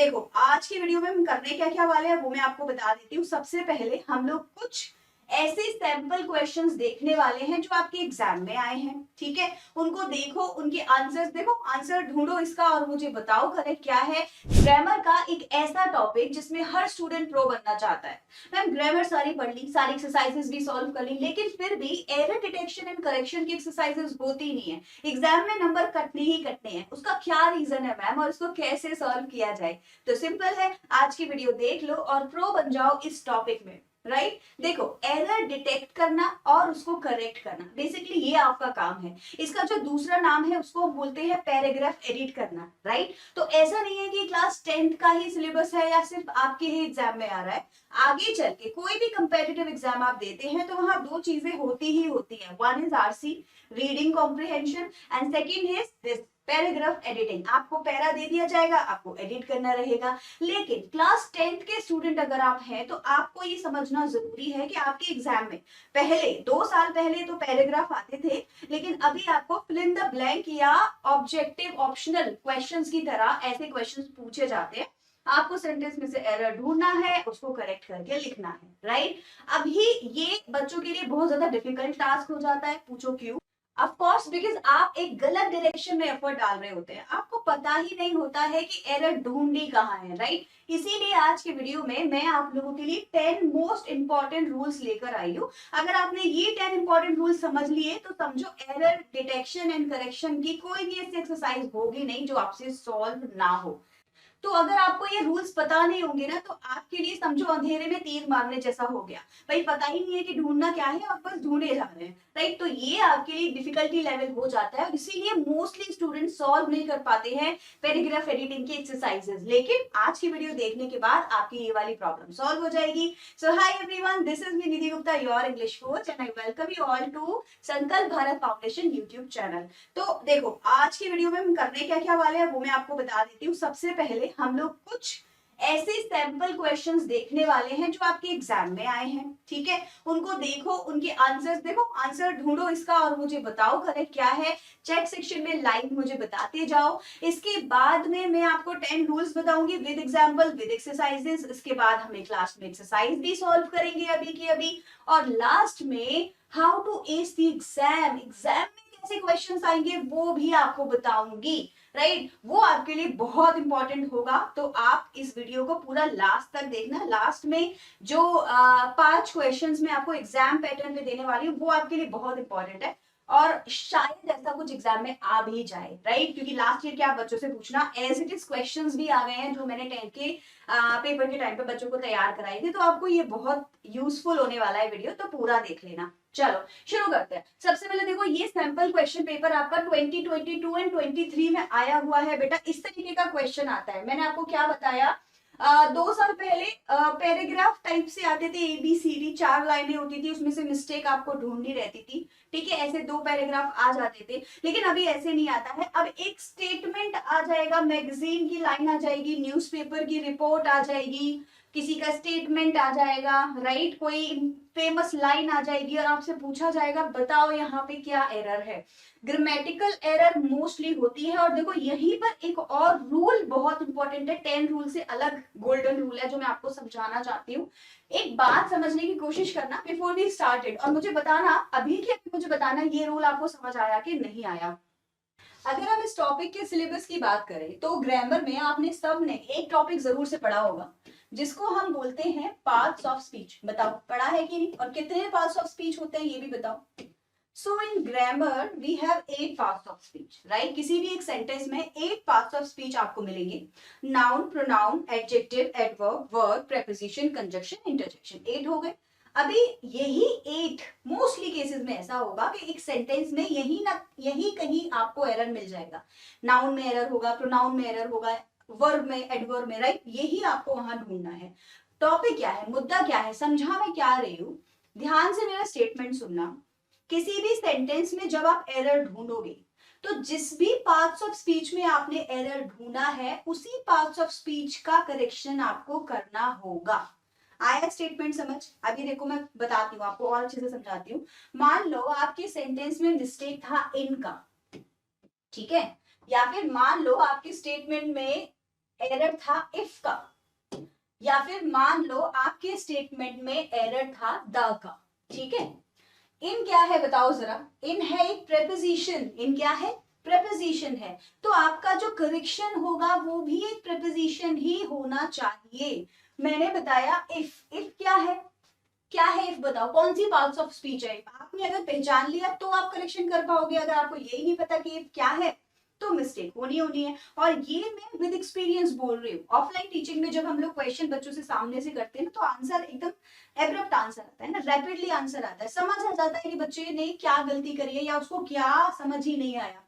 देखो आज की वीडियो में हम करने क्या क्या वाले हैं वो मैं आपको बता देती हूँ। सबसे पहले हम लोग कुछ ऐसे सैंपल क्वेश्चंस देखने वाले हैं जो आपके एग्जाम में आए हैं। ठीक है, उनको देखो, उनके आंसर्स देखो, आंसर ढूंढो इसका और मुझे बताओ करेक्ट क्या है। ग्रामर का एक ऐसा टॉपिक जिसमें हर स्टूडेंट प्रो बनना चाहता है। मैम ग्रामर सारी पढ़ ली, सारी एक्सरसाइजेस भी सॉल्व कर ली, लेकिन फिर भी एरर डिटेक्शन एंड करेक्शन की एक्सरसाइजेस होती नहीं है। एग्जाम में नंबर कटने ही कटने हैं। उसका क्या रीजन है मैम और उसको कैसे सॉल्व किया जाए? तो सिंपल है, आज की वीडियो देख लो और प्रो बन जाओ इस टॉपिक में। राइट देखो, एरर डिटेक्ट करना और उसको करेक्ट करना, बेसिकली ये आपका काम है। इसका जो दूसरा नाम है उसको बोलते हैं पैराग्राफ एडिट करना। राइट, तो ऐसा नहीं है कि क्लास 10th का ही सिलेबस है या सिर्फ आपके ही एग्जाम में आ रहा है। आगे चल के कोई भी कंपेटिटिव एग्जाम आप देते हैं तो वहां दो चीजें होती ही होती हैं। One is RC, reading comprehension, and second is this paragraph editing. आपको पैरा दे दिया जाएगा, आपको एडिट करना रहेगा। लेकिन क्लास 10th के स्टूडेंट अगर आप हैं तो आपको ये समझना जरूरी है कि आपके एग्जाम में पहले 2 साल पहले तो पैराग्राफ आते थे, लेकिन अभी आपको फिल इन द ब्लैंक या ऑब्जेक्टिव ऑप्शनल क्वेश्चंस की तरह ऐसे क्वेश्चंस पूछे जाते हैं। आपको सेंटेंस में से एरर ढूंढना है, उसको करेक्ट करके लिखना है। राइट, अभी ये बच्चों के लिए बहुत ज्यादा डिफिकल्ट टास्क हो जाता है। पूछो क्यों? ऑफ कोर्स बिकॉज आप एक गलत डायरेक्शन में एफर्ट डाल रहे होते हैं, आपको पता ही नहीं होता है कि एरर ढूंढनी कहाँ है। राइट, इसीलिए आज के वीडियो में मैं आप लोगों के लिए 10 मोस्ट इंपॉर्टेंट रूल्स लेकर आई हूँ। अगर आपने ये 10 इंपॉर्टेंट रूल्स समझ लिए तो समझो एरर डिटेक्शन एंड करेक्शन की कोई भी ऐसी एक्सरसाइज होगी नहीं जो आपसे सॉल्व ना हो। तो अगर आपको ये रूल्स पता नहीं होंगे ना तो आपके लिए समझो अंधेरे में तीर मारने जैसा हो गया। भाई पता ही नहीं है कि ढूंढना क्या है, आप बस ढूंढे जा रहे हैं। राइट, तो ये आपके लिए डिफिकल्टी लेवल हो जाता है और इसीलिए मोस्टली स्टूडेंट सॉल्व नहीं कर पाते हैं पैराग्राफ एडिटिंग की एक्सरसाइजेस। लेकिन आज की वीडियो देखने के बाद आपकी ये वाली प्रॉब्लम सॉल्व हो जाएगी। So hi everyone, this is me Nidhi Gupta, your English coach, and I welcome you all to Sankalp Bharat foundation YouTube channel. तो देखो आज की वीडियो में हम करने क्या क्या वाले हैं वो मैं आपको बता देती हूँ। सबसे पहले हम लोग कुछ ऐसे सैंपल क्वेश्चंस देखने वाले हैं जो आपके एग्जाम में आए हैं। ठीक है, उनको देखो, उनके आंसर्स देखो, आंसर ढूंढो इसका और मुझे बताओ करेक्ट क्या है। चैट सेक्शन में लाइव मुझे बताते जाओ। इसके बाद में मैं आपको 10 रूल्स बताऊंगी विद एग्जांपल, विद एक्सरसाइजेस। इसके बाद हमें क्लास में एक्सरसाइज भी सॉल्व करेंगे अभी की अभी। और लास्ट में how to ace the exam, exam में कैसे क्वेश्चंस आएंगे वो भी आपको बताऊंगी। राइट, वो आपके लिए बहुत इंपॉर्टेंट होगा। तो आप इस वीडियो को पूरा लास्ट तक देखना। लास्ट में जो 5 क्वेश्चंस मैं आपको एग्जाम पैटर्न में देने वाली हूँ वो आपके लिए बहुत इंपॉर्टेंट है और शायद ऐसा कुछ एग्जाम में आ भी जाए। राइट, क्योंकि लास्ट ईयर के आप बच्चों से पूछना, एज इट इज क्वेश्चंस भी आ गए हैं जो मैंने 10 के पेपर के टाइम पे बच्चों को तैयार कराई थी। तो आपको ये बहुत यूजफुल होने वाला है वीडियो, तो पूरा देख लेना। चलो शुरू करते हैं। सबसे पहले देखो, ये सैंपल क्वेश्चन पेपर आपका 2022 एंड 23 में आया हुआ है। बेटा इस तरीके का क्वेश्चन आता है। मैंने आपको क्या बताया, 2 साल पहले पैराग्राफ टाइप से आते थे, ABCD 4 लाइनें होती थी, उसमें से मिस्टेक आपको ढूंढनी रहती थी। ठीक है, ऐसे 2 पैराग्राफ आ जाते थे। लेकिन अभी ऐसे नहीं आता है। अब एक स्टेटमेंट आ जाएगा, मैगजीन की लाइन आ जाएगी, न्यूज़पेपर की रिपोर्ट आ जाएगी, किसी का स्टेटमेंट आ जाएगा। राइट, कोई फेमस लाइन आ जाएगी और आपसे पूछा जाएगा बताओ यहाँ पे क्या एरर है। ग्रामेटिकल एरर मोस्टली होती है। और देखो यहीं पर एक और रूल बहुत इंपॉर्टेंट है, 10 रूल से अलग गोल्डन रूल है जो मैं आपको समझाना चाहती हूँ। एक बात समझने की कोशिश करना बिफोर वी स्टार्टेड, और मुझे बताना अभी के अभी, मुझे बताना ये रूल आपको समझ आया कि नहीं आया। अगर हम इस टॉपिक के सिलेबस की बात करें तो ग्रामर में आपने सबने एक टॉपिक जरूर से पढ़ा होगा जिसको हम बोलते हैं पार्ट्स ऑफ स्पीच। बताओ पढ़ा है कि नहीं, और कितने पार्ट्स ऑफ स्पीच होते हैं ये भी बताओ। So in grammar we have 8 parts of speech. Right, किसी भी एक सेंटेंस में 8 पार्ट्स ऑफ स्पीच आपको मिलेंगे। Noun, pronoun, adjective, adverb, verb, preposition, conjunction, interjection. 8 हो गए। अभी यही 8 मोस्टली केसेस में ऐसा होगा कि एक सेंटेंस में यही कहीं आपको एरर मिल जाएगा। नाउन में एरर होगा, प्रोनाउन में एरर होगा, वर्ब में, एडवर्ब में। राइट, यही आपको वहां ढूंढना है। टॉपिक क्या है, मुद्दा क्या है, समझा मैं क्या रही हूं, ध्यान से मेरा स्टेटमेंट सुनना। किसी भी सेंटेंस में जब आप एरर ढूंढोगे तो जिस भी पार्ट्स ऑफ स्पीच में आपने एरर ढूंढा है उसी पार्ट्स ऑफ स्पीच का करेक्शन आपको करना होगा। आया स्टेटमेंट समझ? अभी देखो मैं बताती हूँ आपको और अच्छे से समझाती हूँ। मान लो आपके सेंटेंस में मिस्टेक था इन का, ठीक है, या फिर मान लो आपके स्टेटमेंट में एरर था इफ का, या फिर मान लो आपके स्टेटमेंट में एरर था द का, ठीक है। इन क्या है बताओ जरा, इन है एक प्रेपोजिशन, इन क्या है, प्रेपोजिशन है, तो आपका जो करेक्शन होगा वो भी एक प्रेपोजिशन ही होना चाहिए। मैंने बताया इफ क्या है, क्या है इफ बताओ, कौन सी पार्ट्स ऑफ स्पीच है। आपने अगर पहचान लिया तो आप करेक्शन कर पाओगे, अगर आपको यही नहीं पता कि इफ क्या है तो मिस्टेक होनी है। और ये मैं विद एक्सपीरियंस बोल रही हूँ। ऑफलाइन टीचिंग में जब हम लोग क्वेश्चन बच्चों से सामने से करते हैं ना, तो आंसर एकदम एब्रप्ट आंसर आता है ना, रैपिडली आंसर आता है, समझ आ जाता है कि बच्चे ने क्या गलती करी है या उसको क्या समझ ही नहीं आया।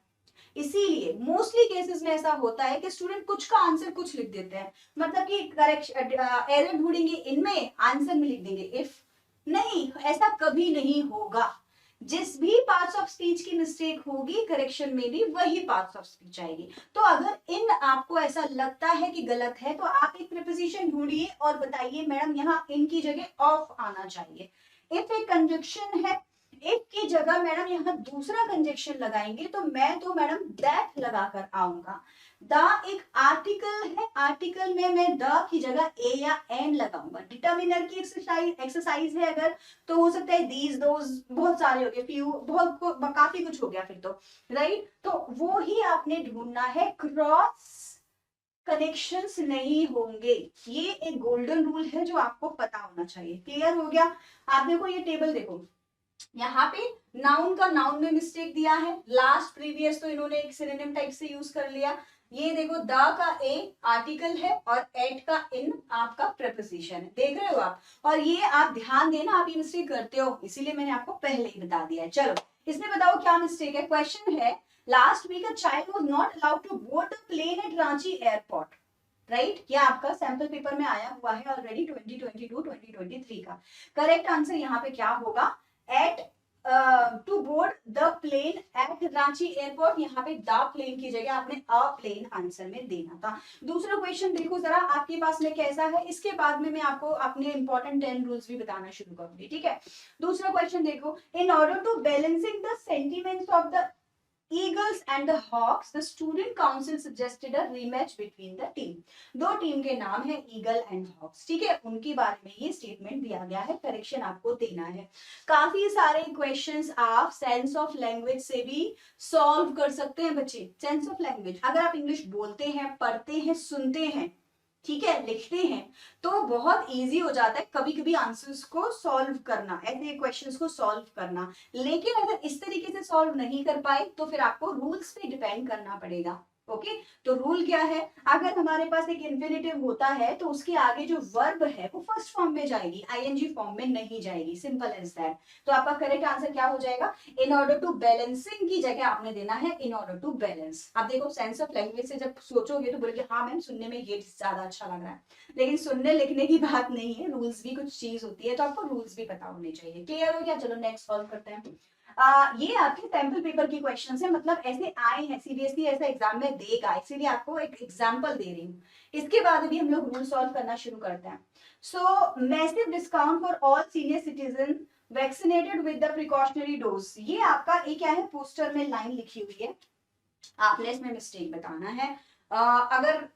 इसीलिए मोस्टली केसेस में ऐसा होता है कि स्टूडेंट कुछ का आंसर कुछ लिख देते हैं, मतलब कि करेक्शन एरर ढूंढेंगे इनमें, आंसर में लिख देंगे इफ। नहीं, ऐसा कभी नहीं होगा। जिस भी पार्ट्स ऑफ स्पीच की मिस्टेक होगी करेक्शन में भी वही पार्ट्स ऑफ स्पीच आएगी। तो अगर इन आपको ऐसा लगता है कि गलत है तो आप एक प्रीपोजिशन ढूंढिए और बताइए मैडम यहाँ इन की जगह ऑफ आना चाहिए। इफ एक कंजक्शन है, इफ की जगह मैडम यहाँ दूसरा कंजक्शन लगाएंगे तो मैं तो मैडम दैट लगाकर आऊंगा। द एक आर्टिकल है, आर्टिकल में मैं द की जगह ए या एन लगाऊंगा। डिटर्मिनर की एक्सरसाइज है अगर, तो हो सकता है दीज दोज, बहुत सारे हो गए, फ्यू, बहुत काफी कुछ हो गया फिर तो, राइट। तो वो ही आपने ढूंढना है, क्रॉस कनेक्शंस नहीं होंगे। ये एक गोल्डन रूल है जो आपको पता होना चाहिए। क्लियर हो गया। आप देखो ये टेबल देखो, यहाँ पे नाउन का नाउन में मिस्टेक दिया है, लास्ट प्रीवियस तो इन्होंने एक सिनोनिम टाइप से यूज कर लिया। ये देखो द का ए आर्टिकल है और एट का इन आपका प्रेपोजिशन है, देख रहे हो आप। और ये आप ध्यान देना, आप ये मिस्टेक करते हो, इसीलिए मैंने आपको पहले ही बता दिया है। चलो इसमें बताओ क्या मिस्टेक है। क्वेश्चन है, last week a child was not allowed to board a plane at Ranchi airport, right. ये आपका सैंपल पेपर में आया हुआ है ऑलरेडी 2022-2023 का। करेक्ट आंसर यहाँ पे क्या होगा, at to board the plane at Ranchi airport. यहाँ पे द प्लेन की जगह आपने अ प्लेन आंसर में देना था। दूसरा क्वेश्चन देखो जरा आपके पास में कैसा है, इसके बाद में मैं आपको अपने इंपॉर्टेंट 10 रूल्स भी बताना शुरू करूंगी, ठीक है। दूसरा क्वेश्चन देखो, in order to balancing the sentiments of the Eagles and the Hawks, the student council suggested a rematch between the team. दो टीम के नाम है ईगल एंड हॉक्स, ठीक है, उनके बारे में ये स्टेटमेंट दिया गया है, करेक्शन आपको देना है। काफी सारे क्वेश्चंस आप सेंस ऑफ लैंग्वेज से भी सॉल्व कर सकते हैं बच्चे। सेंस ऑफ लैंग्वेज अगर आप इंग्लिश बोलते हैं, पढ़ते हैं, सुनते हैं, ठीक है, लिखते हैं, तो बहुत इजी हो जाता है कभी कभी आंसर्स को सॉल्व करना, ऐसे क्वेश्चंस को सॉल्व करना। लेकिन अगर इस तरीके से सॉल्व नहीं कर पाए तो फिर आपको रूल्स पे डिपेंड करना पड़ेगा। ओके, तो रूल क्या है, अगर हमारे पास एक इन्फिनेटिव होता है तो उसके आगे जो वर्ब है वो फर्स्ट फॉर्म में जाएगी, आईएनजी फॉर्म में नहीं जाएगी, सिंपल एज दैट। तो आपका करेक्ट आंसर क्या हो जाएगा, इन ऑर्डर टू बैलेंसिंग की जगह आपने देना है इन ऑर्डर टू बैलेंस। आप देखो सेंस ऑफ लैंग्वेज से जब सोचोगे तो बोलोगे हाँ मैम सुनने में ये ज्यादा अच्छा लग रहा है, लेकिन सुनने लिखने की बात नहीं है, रूल्स भी कुछ चीज होती है, तो आपको रूल्स भी पता होने चाहिए। क्लियर हो गया। चलो नेक्स्ट सॉल्व करते हैं। ये आपके सैंपल पेपर की क्वेश्चंस है, मतलब ऐसे आए हैं, सीबीएसई ऐसा एग्जाम में देगा, इसीलिए आपको एक एग्जांपल दे रही हूँ। इसके बाद भी हम लोग रूल सॉल्व करना शुरू करते हैं। सो massive discount for all senior citizen vaccinated with the precautionary dose, ये आपका एक क्या है, पोस्टर में लाइन लिखी हुई है, आपने इसमें मिस्टेक बताना है। अगर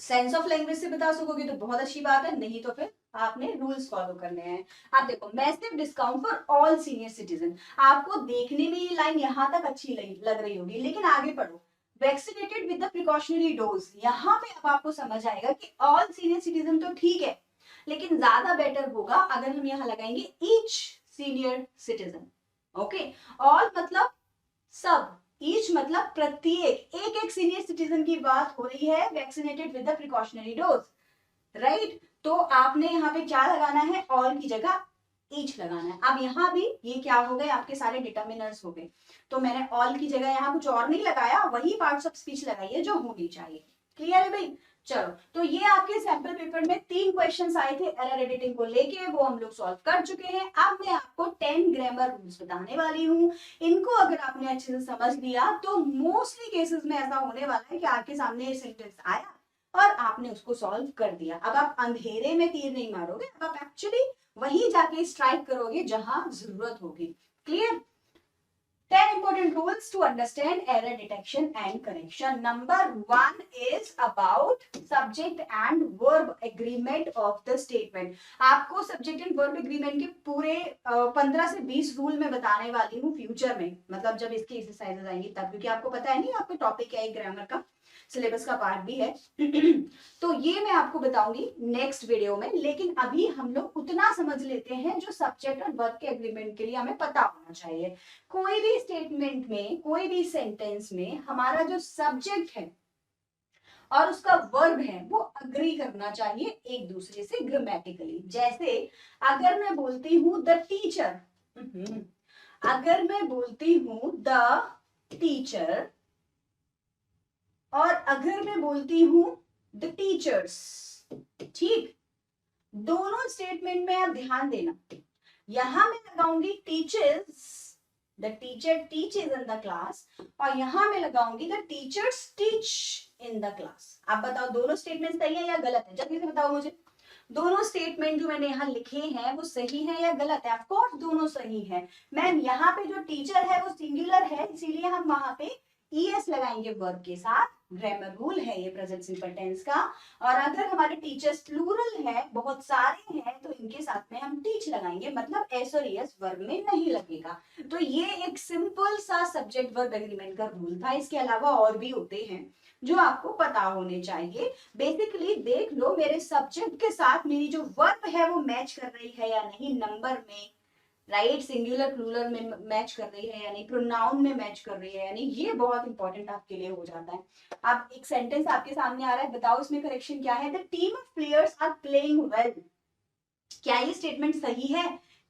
सेंस ऑफ लैंग्वेज से बता सकोगे तो बहुत अच्छी बात है, नहीं तो फिर आपने रूल्स फॉलो करने हैं। आप देखो massive discount for all senior citizen, आपको देखने में ये लाइन यहाँ तक अच्छी लग रही होगी, लेकिन आगे पढ़ो, vaccinated with the precautionary dose, यहाँ पे अब आपको समझ आएगा कि ऑल सीनियर सिटीजन तो ठीक है, लेकिन ज्यादा बेटर होगा अगर हम यहाँ लगाएंगे each senior citizen. Okay, all मतलब सब, ईच मतलब प्रत्येक, एक एक सीनियर सिटीजन की बात हो रही है, vaccinated with the precautionary dose, right. तो आपने यहाँ पे क्या लगाना है, ऑल की जगह ईच लगाना है। अब यहाँ भी ये क्या हो गए, आपके सारे डिटर्मिनर्स हो गए, तो मैंने ऑल की जगह यहाँ कुछ और नहीं लगाया, वही पार्ट्स ऑफ स्पीच लगाई है जो होनी चाहिए। क्लियर है भाई। चलो, तो ये आपके सैंपल पेपर में 3 क्वेश्चंस आए थे एरर एडिटिंग को लेके, वो हम लोग सॉल्व कर चुके हैं। अब मैं आपको 10 ग्रामर रूल्स बताने वाली हूँ। इनको अगर आपने अच्छे से समझ लिया तो मोस्टली केसेस में ऐसा होने वाला है कि आपके सामने ये सेंटेंस आया और आपने उसको सॉल्व कर दिया। अब आप अंधेरे में तीर नहीं मारोगे, अब आप एक्चुअली वहीं जाके स्ट्राइक करोगे जहां जरूरत होगी। Clear. 10 important rules to understand error detection and correction. Number 1 is about subject and verb agreement of the statement. आपको subject and verb agreement के पूरे 15 से 20 रूल में बताने वाली हूँ फ्यूचर में, मतलब जब इसकी एक्सरसाइजेज आएंगी तब, क्योंकि आपको पता है नहीं आपका टॉपिक क्या है, ग्रामर का सिलेबस का पार्ट भी है तो ये मैं आपको बताऊंगी नेक्स्ट वीडियो में। लेकिन अभी हम लोग उतना समझ लेते हैं जो सब्जेक्ट और वर्ब के एग्रीमेंट के लिए हमें पता होना चाहिए। कोई भी स्टेटमेंट में, कोई भी सेंटेंस में हमारा जो सब्जेक्ट है और उसका वर्ब है वो अग्री करना चाहिए एक दूसरे से ग्रामेटिकली। जैसे अगर मैं बोलती हूँ द टीचर, अगर मैं बोलती हूँ द टीचर और अगर मैं बोलती हूं द टीचर्स, ठीक, दोनों स्टेटमेंट में आप ध्यान देना, यहां मैं लगाऊंगी teachers, the teacher teaches in the class, और यहां मैं लगाऊंगी the teachers teach in the class. आप बताओ दोनों स्टेटमेंट सही है या गलत है, जल्दी से बताओ मुझे। दोनों स्टेटमेंट जो मैंने यहाँ लिखे हैं वो सही है या गलत है? ऑफ कोर्स दोनों सही है मैम। यहाँ पे जो टीचर है वो सिंगुलर है, इसीलिए हम वहां पे ईएस लगाएंगे वर्ब के साथ, ग्रामर रूल है ये प्रेजेंट सिंपल टेंस का। और अगर हमारे टीचर्स प्लूरल है, बहुत सारे हैं, तो इनके साथ में हम टीच लगाएंगे, मतलब एस और ईएस वर्ब में नहीं लगेगा। तो ये एक सिंपल सा सब्जेक्ट वर्ब एग्रीमेंट का रूल था। इसके अलावा और भी होते हैं जो आपको पता होने चाहिए। बेसिकली देख लो मेरे सब्जेक्ट के साथ मेरी जो वर्ब है वो मैच कर रही है या नहीं, नंबर में, राइट, सिंगुलर प्लूरल में मैच कर रही है या नहीं, प्रोनाउन में मैच कर रही है या नहीं, ये बहुत इंपॉर्टेंट आपके लिए हो जाता है। अब एक सेंटेंस आपके सामने आ रहा है, बताओ इसमें करेक्शन क्या है। The team of players are playing well, क्या ये स्टेटमेंट सही है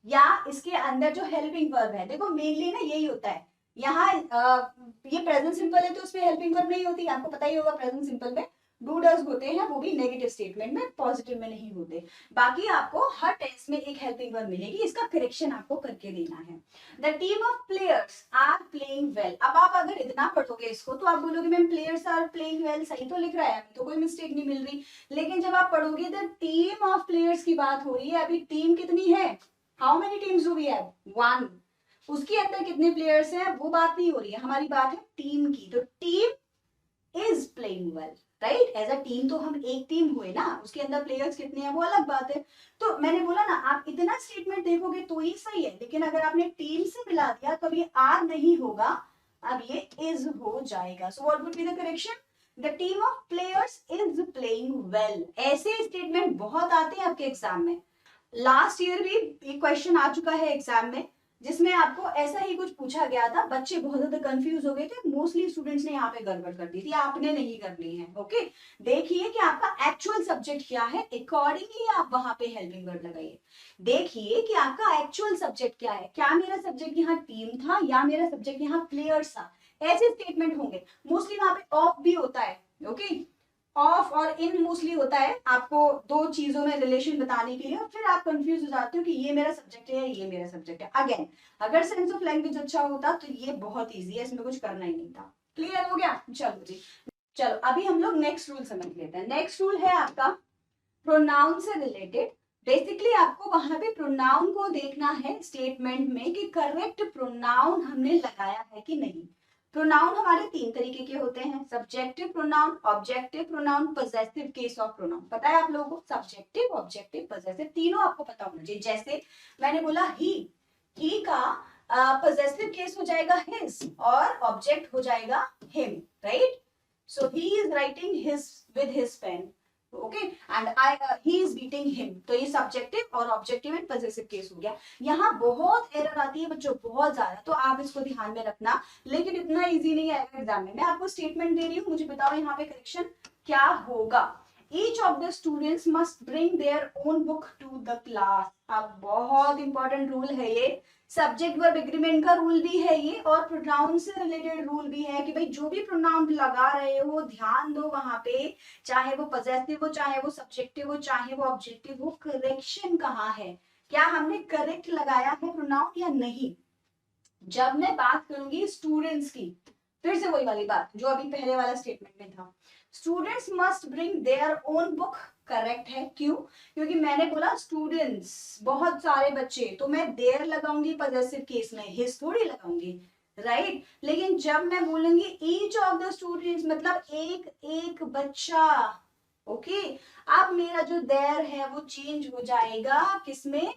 या इसके अंदर जो हेल्पिंग वर्ब है, देखो मेनली ना यही होता है, यहाँ ये प्रेजेंट सिंपल है तो उसमें हेल्पिंग वर्ब नहीं होती, आपको पता ही होगा प्रेजेंट सिंपल में डू डज होते हैं, वो भी नेगेटिव स्टेटमेंट में, पॉजिटिव में नहीं होते। बाकी आपको हर टेंस में एक हेल्पिंग वर्ब मिलेगी, इसका करेक्शन आपको करके देना है। The team of players are playing well. अब आप अगर इतना पढ़ोगे इसको तो आप बोलोगे ma'am players are playing well सही तो लिख रहा है, तो कोई मिस्टेक नहीं मिल रही। लेकिन जब आप पढ़ोगे द टीम ऑफ प्लेयर्स की बात हो रही है, अभी टीम कितनी है, how many teams do we have, 1, उसके अंदर कितने प्लेयर्स हैं वो बात नहीं हो रही है, हमारी बात है टीम की। तो team is playing well, right, as a team तो हम एक टीम हुए ना, उसके अंदर प्लेयर्स कितने हैं वो अलग बात है। तो मैंने बोला ना आप इतना स्टेटमेंट देखोगे तो ही सही है, लेकिन अगर आपने टीम से मिला दिया तो ये आर नहीं होगा, अब ये इज हो जाएगा। So what would be the correction, the team of players is playing well. ऐसे स्टेटमेंट बहुत आते हैं आपके एग्जाम में, लास्ट ईयर भी एक क्वेश्चन आ चुका है एग्जाम में जिसमें आपको ऐसा ही कुछ पूछा गया था, बच्चे बहुत ज्यादा कंफ्यूज हो गए थे, मोस्टली स्टूडेंट्स ने यहाँ पे गड़बड़ कर दी थी, आपने नहीं करनी है। ओके, देखिए कि आपका एक्चुअल सब्जेक्ट क्या है, अकॉर्डिंगली आप वहां पे हेल्पिंग वर्ड लगाइए। देखिए कि आपका एक्चुअल सब्जेक्ट क्या है, क्या मेरा सब्जेक्ट यहाँ टीम था या मेरा सब्जेक्ट यहाँ प्लेयर्स था, ऐसे स्टेटमेंट होंगे। मोस्टली वहां पे ऑफ भी होता है, ओके, ऑफ और इन मोस्टली होता है आपको दो चीजों में रिलेशन बताने के लिए, और फिर आप कंफ्यूज हो जाते हो कि ये मेरा सब्जेक्ट है ये मेरा सब्जेक्ट है। अगेन अगर सेंस ऑफ लैंग्वेज अच्छा होता तो ये बहुत इजी है, इसमें कुछ करना ही नहीं था। क्लियर हो गया? चलो जी, चलो अभी हम लोग नेक्स्ट रूल समझ लेते हैं। नेक्स्ट रूल है आपका प्रोनाउन से रिलेटेड। बेसिकली आपको वहां पे प्रोनाउन को देखना है स्टेटमेंट में कि करेक्ट प्रोनाउन हमने लगाया है कि नहीं। प्रोनाउन हमारे 3 तरीके के होते हैं, subjective pronoun, objective pronoun, possessive case of pronoun. पता है आप लोगों को, सब्जेक्टिव, ऑब्जेक्टिव, पजेसिव, तीनों आपको पता होना चाहिए। जैसे मैंने बोला ही का पजेसिव केस हो जाएगा हिज और ऑब्जेक्ट हो जाएगा him, right. So he is writing his with his pen, okay, and he is beating him, तो ये सब्जेक्टिव और ऑब्जेक्टिव एंड पजेसिव केस हो गया। यहाँ बहुत एरर आती है बच्चों, बहुत ज्यादा, तो आप इसको ध्यान में रखना, लेकिन इतना इजी नहीं आएगा एग्जाम में। मैं आपको स्टेटमेंट दे रही हूँ, मुझे बताओ यहाँ पे करेक्शन क्या होगा। Each of the students must bring their own book to the class। अब बहुत इंपॉर्टेंट रूल है ये, सब्जेक्ट वर्ब एग्रीमेंट का रूल भी है ये, और प्रोनाउन से रिलेटेड रूल भी है कि भाई जो भी प्रोनाउन लगा रहे हो ध्यान दो वहां पे, चाहे वो पजेसिव हो, चाहे वो सब्जेक्टिव हो, चाहे वो ऑब्जेक्टिव हो, करेक्शन कहाँ है, क्या हमने करेक्ट लगाया है प्रोनाउन या नहीं। जब मैं बात करूंगी स्टूडेंट्स की, फिर से वही वाली बात जो अभी पहले वाला स्टेटमेंट में था, students must bring their own book, correct है। क्यों? क्योंकि मैंने बोला स्टूडेंट्स बहुत सारे बच्चे, तो मैं देयर लगाऊंगी पजेसिव केस में, हिज थोड़ी लगाऊंगी, राइट लेकिन जब मैं बोलूंगी ईच ऑफ द स्टूडेंट्स मतलब एक एक बच्चा, ओके अब मेरा जो देयर है वो चेंज हो जाएगा किसमें,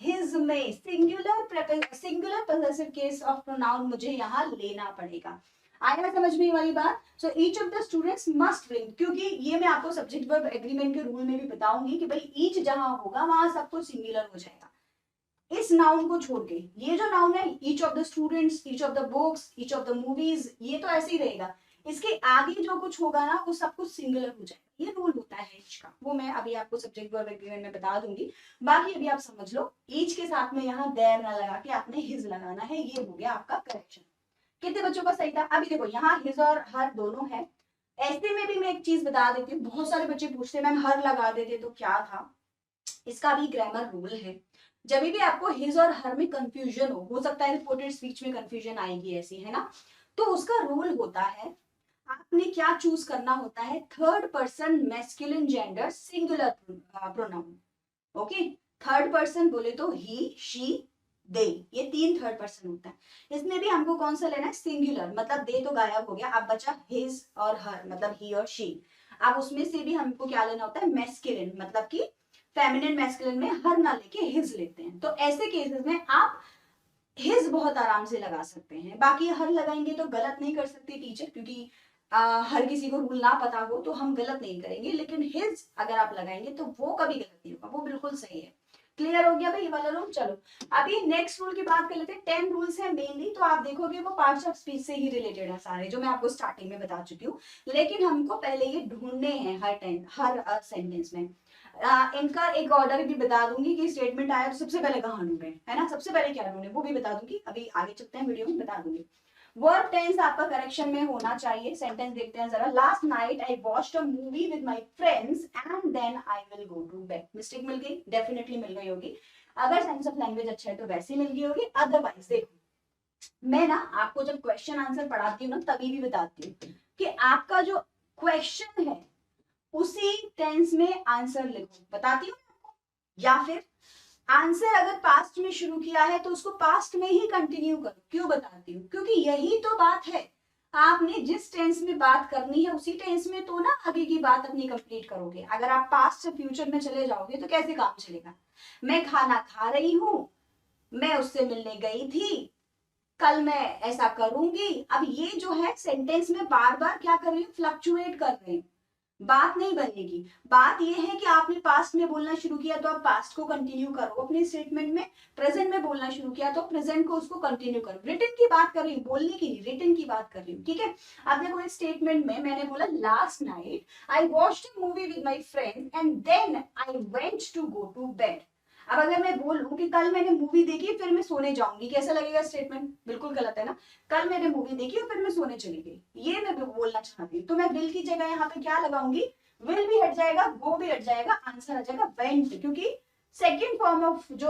हिज में, singular possessive case of pronoun मुझे यहाँ लेना पड़ेगा। आया समझ में ये वाली बात। So each of the students must bring, क्योंकि ये मैं आपको सब्जेक्ट वर्ब एग्रीमेंट के रूल में भी बताऊंगी कि भाई ईच जहां होगा वहां सब कुछ सिंगुलर हो जाएगा इस नाउन को छोड़ के। ये जो नाउन है each of the students, each of the books, each of the movies, ये तो ऐसे ही रहेगा। इसके आगे जो कुछ होगा ना वो सब कुछ सिंगुलर हो जाएगा। ये रूल होता है ईच का, वो मैं अभी आपको सब्जेक्ट वर्ब एग्रीमेंट में बता दूंगी। बाकी अभी आप समझ लो ईच के साथ में यहाँ देयर ना लगा के आपने हिज लगाना है। ये हो गया आपका करेक्शन। कितने बच्चों का सही था? अभी देखो यहाँ हिज और हर दोनों है। ऐसे में भी मैं एक चीज बता देती हूँ, बहुत सारे बच्चे पूछते हैं मैम हर लगा देते तो क्या था। इसका भी ग्रामर रूल है। जब भी आपको हिज और हर में कंफ्यूजन हो सकता है रिपोर्टेड स्पीच में कंफ्यूजन आएगी ऐसी, है ना, तो उसका रूल होता है आपने क्या चूज करना होता है, third person masculine gender singular pronoun. Okay third person बोले तो ही, शी, दे, ये तीन थर्ड पर्सन होता है। इसमें भी हमको कौन सा लेना है, सिंगुलर, मतलब दे तो गायब हो गया, अब बचा हिज और हर मतलब ही और शी। अब उसमें से भी हमको क्या लेना होता है, मैस्कुलिन, मतलब कि फेमिनिन मैस्कुलिन में हर ना लेके हिज लेते हैं। तो ऐसे केसेस में आप हिज बहुत आराम से लगा सकते हैं। बाकी हर लगाएंगे तो गलत नहीं कर सकते टीचर, क्योंकि हर किसी को रूल ना पता हो तो हम गलत नहीं करेंगे, लेकिन हिज अगर आप लगाएंगे तो वो कभी गलत नहीं होगा, वो बिल्कुल सही है। क्लियर हो गया भाई ये वाला रूल। चलो अभी नेक्स्ट रूल की बात कर लेते हैं। 10 रूल्स हैं मेनली, तो आप देखोगे वो पार्ट्स ऑफ स्पीच से ही रिलेटेड है सारे, जो मैं आपको स्टार्टिंग में बता चुकी हूँ। लेकिन हमको पहले ये ढूंढने हैं हर टाइम हर सेंटेंस में। इनका एक ऑर्डर भी बता दूंगी कि स्टेटमेंट आया तो सबसे पहले कहाँ ढूंढे, है ना, सबसे पहले क्या ढूंढे वो भी बता दूंगी। अभी आगे चलते हैं वीडियो में बता दूंगी। वर्ब टेंस आपका करेक्शन में होना चाहिए। सेंटेंस देखते हैं जरा। Last night I watched a movie with my friends and then I will go to bed. Mistake मिल गई, डेफिनेटली मिल गई होगी। अगर सेंस ऑफ लैंग्वेज अच्छा है तो वैसे मिल गई होगी, अदरवाइज देखो मैं ना आपको जब क्वेश्चन आंसर पढ़ाती हूँ ना तभी भी बताती हूँ कि आपका जो क्वेश्चन है उसी टेंस में आंसर लिखो, बताती हूँ आपको। या फिर आंसर अगर पास्ट में शुरू किया है तो उसको पास्ट में ही कंटिन्यू करो। क्यों बताती हूँ, क्योंकि यही तो बात है। आपने जिस टेंस में बात करनी है उसी टेंस में तो ना आगे की बात अपनी कंप्लीट करोगे। अगर आप पास्ट से फ्यूचर में चले जाओगे तो कैसे काम चलेगा। मैं खाना खा रही हूँ, मैं उससे मिलने गई थी, कल मैं ऐसा करूंगी। अब ये जो है सेंटेंस में बार बार क्या कर रही हूँ, फ्लक्चुएट कर रही हूँ, बात नहीं बनेगी। बात यह है कि आपने पास्ट में बोलना शुरू किया तो आप पास्ट को कंटिन्यू करो अपने स्टेटमेंट में। प्रेजेंट में बोलना शुरू किया तो प्रेजेंट को उसको कंटिन्यू करो। रिटन की बात कर रही हूँ, बोलने की नहीं, रिटन की बात कर रही हूँ, ठीक है। अब देखो इस स्टेटमेंट में मैंने बोला last night I watched a movie with my friend and then I went to go to bed. अब अगर मैं बोलूं कि कल मैंने मूवी देखी फिर मैं सोने जाऊंगी, कैसा लगेगा स्टेटमेंट, बिल्कुल गलत है ना। कल मैंने मूवी देखी और फिर मैं सोने चली गई, ये मैं बोलना चाहती हूँ। तो मैं विल की जगह यहाँ पे क्या लगाऊंगी, विल भी हट जाएगा, गो भी हट जाएगा, आंसर आ जाएगा वेंट, क्योंकि सेकेंड फॉर्म ऑफ जो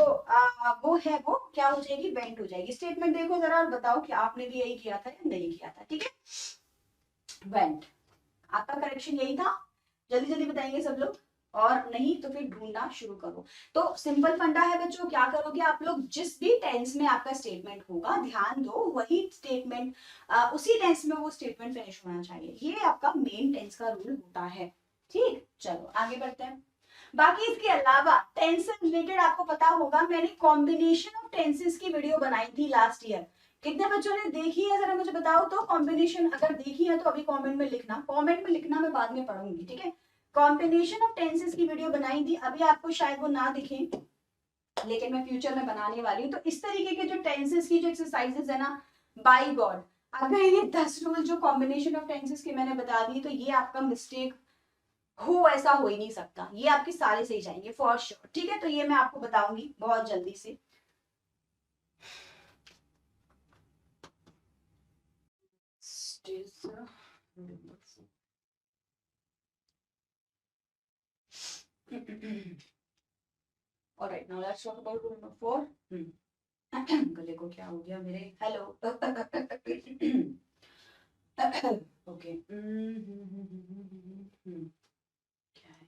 वो है वो क्या हो जाएगी, वेंट हो जाएगी। स्टेटमेंट देखो जरा और बताओ कि आपने भी यही किया था या नहीं किया था, ठीक है। वेंट आपका करेक्शन यही था। जल्दी जल्दी बताएंगे सब लोग, और नहीं तो फिर ढूंढना शुरू करो। तो सिंपल फंडा है बच्चों, क्या करोगे आप लोग, जिस भी टेंस में आपका स्टेटमेंट होगा ध्यान दो वही स्टेटमेंट उसी टेंस में वो स्टेटमेंट फिनिश होना चाहिए। ये आपका मेन टेंस का रूल होता है। ठीक, चलो आगे बढ़ते हैं। बाकी इसके अलावा टेंस से रिलेटेड आपको पता होगा मैंने कॉम्बिनेशन ऑफ टेंसेस की वीडियो बनाई थी लास्ट ईयर। कितने बच्चों ने देखी है जरा मुझे बताओ तो। कॉम्बिनेशन अगर देखी है तो अभी कमेंट में लिखना, कमेंट में लिखना, मैं बाद में पढ़ूंगी, ठीक है। कॉम्बिनेशन ऑफ टेंसेस की वीडियो बनाई थी, अभी आपको शायद वो ना दिखे लेकिन मैं फ्यूचर में बनाने वाली हूँ। तो इस तरीके के जो टेंसेस की जो एक्सरसाइजेस है ना, बाय गॉड अगर ये 10 रूल जो कॉम्बिनेशन ऑफ टेंसेस के मैंने बता दी तो ये आपका मिस्टेक हो ऐसा हो ही नहीं सकता, ये आपके सारे सही जाएंगे फॉर श्योर, ठीक है। तो ये मैं आपको बताऊंगी बहुत जल्दी से। Alright, now let's talk about rule number 4. गले को क्या हो गया मेरे, हेलो। ओके क्या है,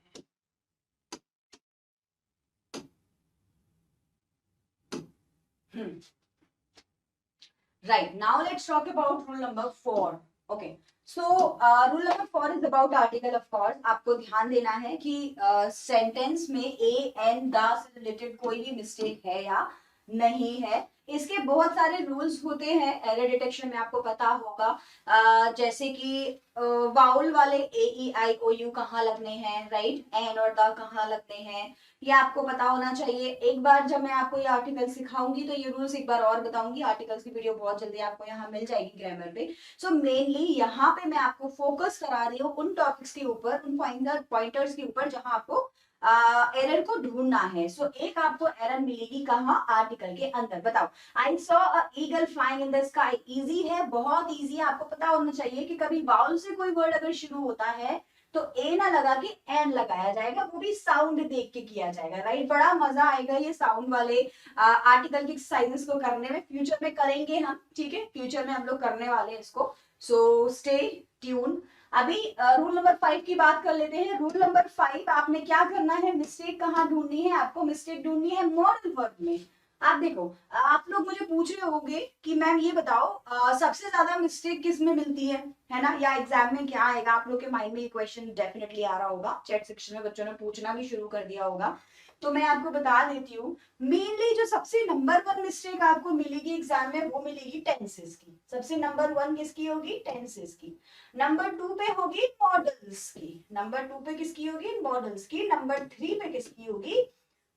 Right. Now let's talk about rule number 4. Okay. So rule number 4 is about article. Of course, आपको ध्यान देना है कि सेंटेंस में a and the से रिलेटेड कोई भी मिस्टेक है या नहीं है. इसके बहुत सारे रूल्स होते हैं एरर डिटेक्शन में, आपको पता होगा. जैसे कि वाउल वाले ए ई आई ओ यू कहाँ लगने हैं, राइट, एन और द कहाँ लगने हैं, ये आपको पता होना चाहिए. एक बार जब मैं आपको ये आर्टिकल सिखाऊंगी तो ये रूल्स एक बार और बताऊंगी. आर्टिकल्स की वीडियो बहुत जल्दी आपको यहाँ मिल जाएगी ग्रामर पे. सो मेनली यहाँ पे मैं आपको फोकस करा रही हूँ उन टॉपिक्स के ऊपर, उन पॉइंटर्स के ऊपर जहाँ आपको एरर को ढूंढना है. सो एक आपको एरर मिलेगी कहाँ, आर्टिकल के अंदर. बताओ, I saw a eagle flying in the sky. Easy है, बहुत इजी है. आपको पता होना चाहिए कि कभी वाउल से कोई वर्ड अगर शुरू होता है तो ए ना लगा के एन लगाया जाएगा, वो भी साउंड देख के किया जाएगा, राइट. बड़ा मजा आएगा ये साउंड वाले आर्टिकल की एक्सरसाइजेस को करने में. फ्यूचर में करेंगे हम, ठीक है, फ्यूचर में हम लोग करने वाले हैं इसको. So stay tune. अभी रूल नंबर 5 की बात कर लेते हैं. रूल नंबर 5, आपने क्या करना है, मिस्टेक कहाँ ढूंढनी है, आपको मिस्टेक ढूंढनी है मॉडल वर्ब में. आप देखो, आप लोग मुझे पूछ रहे होंगे कि मैम ये बताओ सबसे ज्यादा मिस्टेक किस में मिलती है ना, या एग्जाम में क्या आएगा. आप लोग के माइंड में ये क्वेश्चन डेफिनेटली आ रहा होगा. चैट सेक्शन में बच्चों ने पूछना भी शुरू कर दिया होगा. तो मैं आपको बता देती हूँ, मेनली जो सबसे नंबर 1 मिस्टेक आपको मिलेगी एग्जाम में वो मिलेगी टेंसेस की. सबसे नंबर 1 किसकी होगी, टेंसेस की. नंबर 2 पे होगी मॉडल्स की. नंबर 2 पे किसकी होगी, मॉडल्स की. नंबर 3 पे किसकी होगी,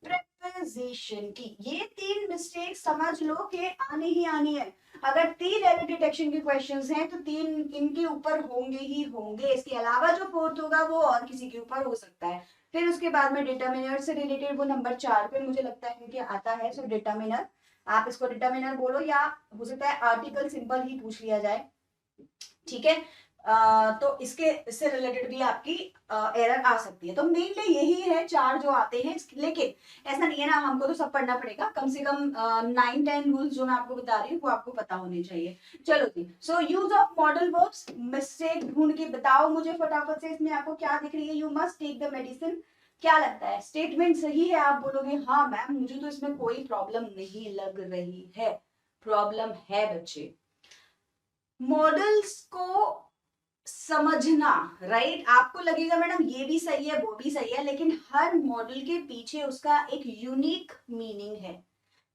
प्रेपोजिशन की. ये 3 मिस्टेक समझ लो कि आनी ही आनी है. अगर 3 एरर डिटेक्शन के क्वेश्चंस हैं तो 3 इनके ऊपर होंगे ही होंगे. इसके अलावा जो 4th होगा वो और किसी के ऊपर हो सकता है. फिर उसके बाद में डिटर्मिनर से रिलेटेड वो नंबर 4 पे मुझे लगता है कि आता है. सो डिटर्मिनर, आप इसको डिटर्मिनर बोलो या हो सकता है आर्टिकल सिंपल ही पूछ लिया जाए, ठीक है. तो इससे रिलेटेड भी आपकी एरर आ सकती है. तो मेनली यही है 4 जो आते हैं. लेकिन ऐसा नहीं है ना, हमको तो सब पढ़ना पड़ेगा. कम से कम 9-10 रूल्स जो मैं आपको बता रही हूँ वो आपको पता होने चाहिए. चलो जी. So use of modal verbs, mistake ढूंढ के बताओ मुझे फटाफट से. इसमें आपको क्या दिख रही है, you must take the medicine. क्या लगता है, स्टेटमेंट सही है? आप बोलोगे हाँ मैम मुझे तो इसमें कोई प्रॉब्लम नहीं लग रही है. प्रॉब्लम है बच्चे. मॉडल्स को समझना, राइट. आपको लगेगा मैडम ये भी सही है वो भी सही है, लेकिन हर मॉडल के पीछे उसका एक यूनिक मीनिंग है.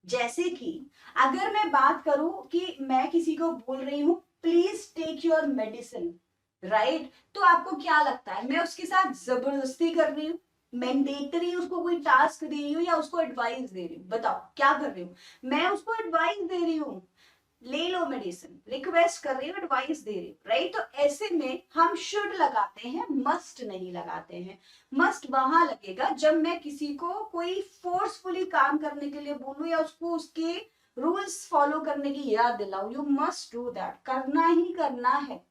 जैसे कि अगर मैं बात करूं कि मैं किसी को बोल रही हूं please take your medicine, right, तो आपको क्या लगता है, मैं उसके साथ जबरदस्ती कर रही हूँ, मैंडेटरी उसको कोई टास्क दे रही हूँ या उसको एडवाइस दे रही हूँ. बताओ क्या कर रही हूँ, मैं उसको एडवाइस दे रही हूँ, ले लो मेडिसिन, रिक्वेस्ट कर रही हूँ, एडवाइस दे रही हूँ, राइट. तो ऐसे में हम शुड लगाते हैं, मस्ट नहीं लगाते हैं. मस्ट वहां लगेगा जब मैं किसी को कोई फोर्सफुली काम करने के लिए बोलूं या उसको उसके रूल्स फॉलो करने की याद दिलाऊं. यू मस्ट डू दैट, करना ही करना है.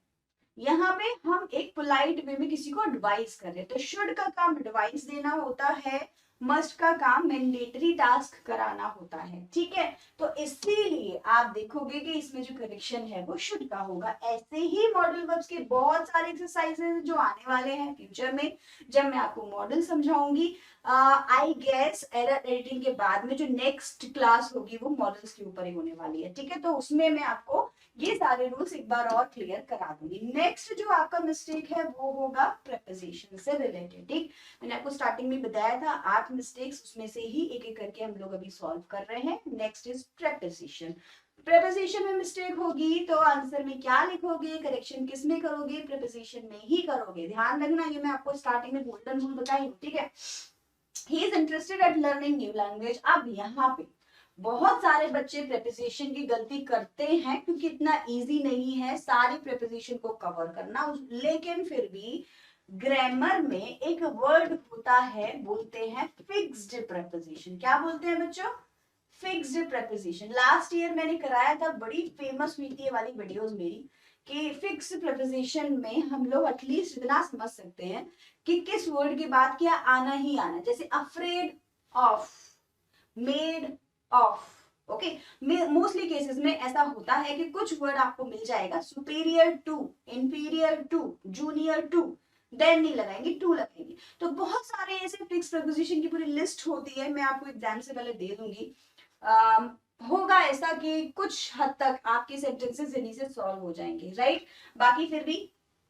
यहाँ पे हम एक पोलाइट वे में किसी को एडवाइस कर रहे हैं. तो शुड का काम एडवाइस देना होता है, मस्ट का काम मैंडेटरी टास्क कराना होता है, ठीक है. तो इसीलिए आप देखोगे कि इसमें जो करेक्शन है वो शुड का होगा. ऐसे ही मॉडल वर्ब्स के बहुत सारे एक्सरसाइजेस जो आने वाले हैं फ्यूचर में, जब मैं आपको मॉडल समझाऊंगी. आई गेस एरर एडिटिंग के बाद में जो नेक्स्ट क्लास होगी वो मॉडल्स के ऊपर ही होने वाली है, ठीक है. तो उसमें मैं आपको ये सारे रूल्स एक बार और क्लियर करा दूंगी. नेक्स्ट जो आपका मिस्टेक है वो होगा प्रेपोजिशन से रिलेटेड, ठीक. मैंने आपको स्टार्टिंग में बताया था 8 मिस्टेक्स, उसमें से ही एक एक करके हम लोग अभी सॉल्व कर रहे हैं. Next is preposition. प्रेपोजिशन में मिस्टेक होगी तो आंसर में क्या लिखोगे, करेक्शन किस में करोगे, प्रेपोजिशन में ही करोगे. ध्यान रखना, ये मैं आपको स्टार्टिंग में गोल्डन रूल बताई हूँ, ठीक है. He is interested at learning new language. अब यहाँ पे बहुत सारे बच्चे प्रेपोजिशन की गलती करते हैं क्योंकि इतना इजी नहीं है सारी प्रेपोजिशन को कवर करना. लेकिन फिर भी ग्रामर में एक वर्ड होता है, बोलते हैं फिक्स्ड प्रेपोजिशन. क्या बोलते हैं बच्चों, फिक्स्ड प्रेपोजिशन. लास्ट ईयर मैंने कराया था, बड़ी फेमस हुई थी ये वाली वीडियोस मेरी, कि फिक्स्ड प्रेपोजिशन में हम लोग एटलीस्ट इतना समझ सकते हैं कि किस वर्ड की बात किया आना ही आना. जैसे afraid of, made of, okay. Mostly cases में ऐसा होता है कि कुछ वर्ड आपको मिल जाएगा superior to, inferior to, junior to, then नहीं लगाएंगे, टू लगाएंगे. तो बहुत सारे ऐसे फिक्स प्रेपोजिशन की पूरी लिस्ट होती है, मैं आपको एग्जाम से पहले दे दूंगी. होगा ऐसा कि कुछ हद तक आपके सेंटेंसेस इन्हीं से सॉल्व हो जाएंगे, राइट। बाकी फिर भी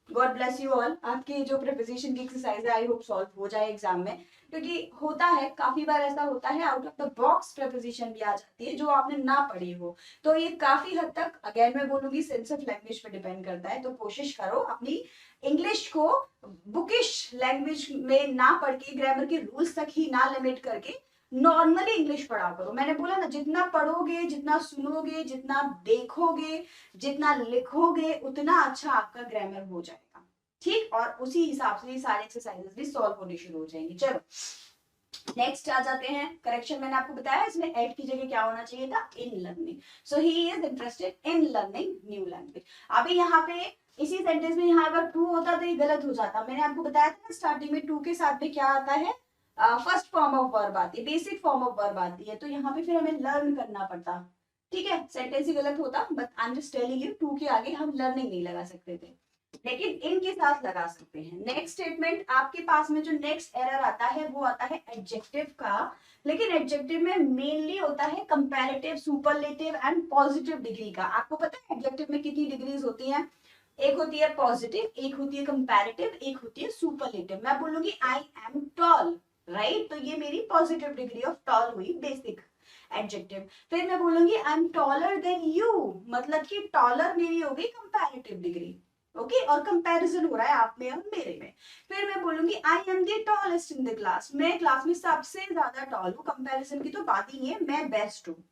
गॉड ब्लेस यू ऑल, आपकी जो प्रिपोजिशन की एक्सरसाइज है आई होप सॉल्व हो जाए एग्जाम में, क्योंकि होता है काफी बार ऐसा होता है out of the box preposition भी आ जाती है जो आपने ना पढ़ी हो। तो ये काफी हद तक अगेन मैं बोलूंगी सेंस ऑफ लैंग्वेज पे डिपेंड करता है। तो कोशिश करो अपनी इंग्लिश को बुकिश लैंग्वेज में ना पढ़ के, ग्रामर के रूल्स तक ही ना लिमिट करके नॉर्मली इंग्लिश पढ़ा करो। मैंने बोला ना, जितना पढ़ोगे, जितना सुनोगे, जितना देखोगे, जितना लिखोगे, उतना अच्छा आपका ग्रामर हो जाएगा, ठीक। और उसी हिसाब से ये सारे एक्सरसाइजेस भी सॉल्व होने शुरू हो जाएंगे। चलो नेक्स्ट आ जाते हैं। करेक्शन मैंने आपको बताया इसमें एट की जगह क्या होना चाहिए था, in learning. So he is interested in learning new language. अभी यहाँ पे इसी सेंटेंस में यहाँ अगर टू होता तो ये गलत हो जाता। मैंने आपको बताया था ना स्टार्टिंग में टू के साथ में क्या आता है, फर्स्ट फॉर्म ऑफ वर्ब आती है, बेसिक फॉर्म ऑफ वर्ब आती है। तो यहाँ पे फिर हमें लर्न करना पड़ता, ठीक है, सेंटेंस ही गलत होता। But I am just telling you to के आगे हम लर्निंग नहीं लगा सकते थे, लेकिन इनके साथ लगा सकते हैं। नेक्स्ट स्टेटमेंट आपके पास में जो नेक्स्ट एरर आता है वो आता है एडजेक्टिव का। लेकिन एडजेक्टिव में मेनली होता है comparative, superlative and positive degree का। आपको पता है एडजेक्टिव में कितनी डिग्रीज होती हैं? एक होती है पॉजिटिव, एक होती है कंपैरेटिव, एक होती है सुपरलेटिव। मैं बोलूंगी आई एम टॉल, राइट, तो ये मेरी पॉजिटिव डिग्री ऑफ टॉल हुई, बेसिक एडजेक्टिव। फिर मैं बोलूंगी I am taller than you, मतलब कि टॉलर मेरी हो गई कंपैरेटिव डिग्री, ओके, और कंपैरिजन हो रहा है आप में और मेरे में। फिर मैं बोलूंगी I am the tallest in the class, मैं क्लास में सबसे ज्यादा टॉल हूँ, कंपैरिजन की तो बात ही नहीं है, मैं बेस्ट हूँ।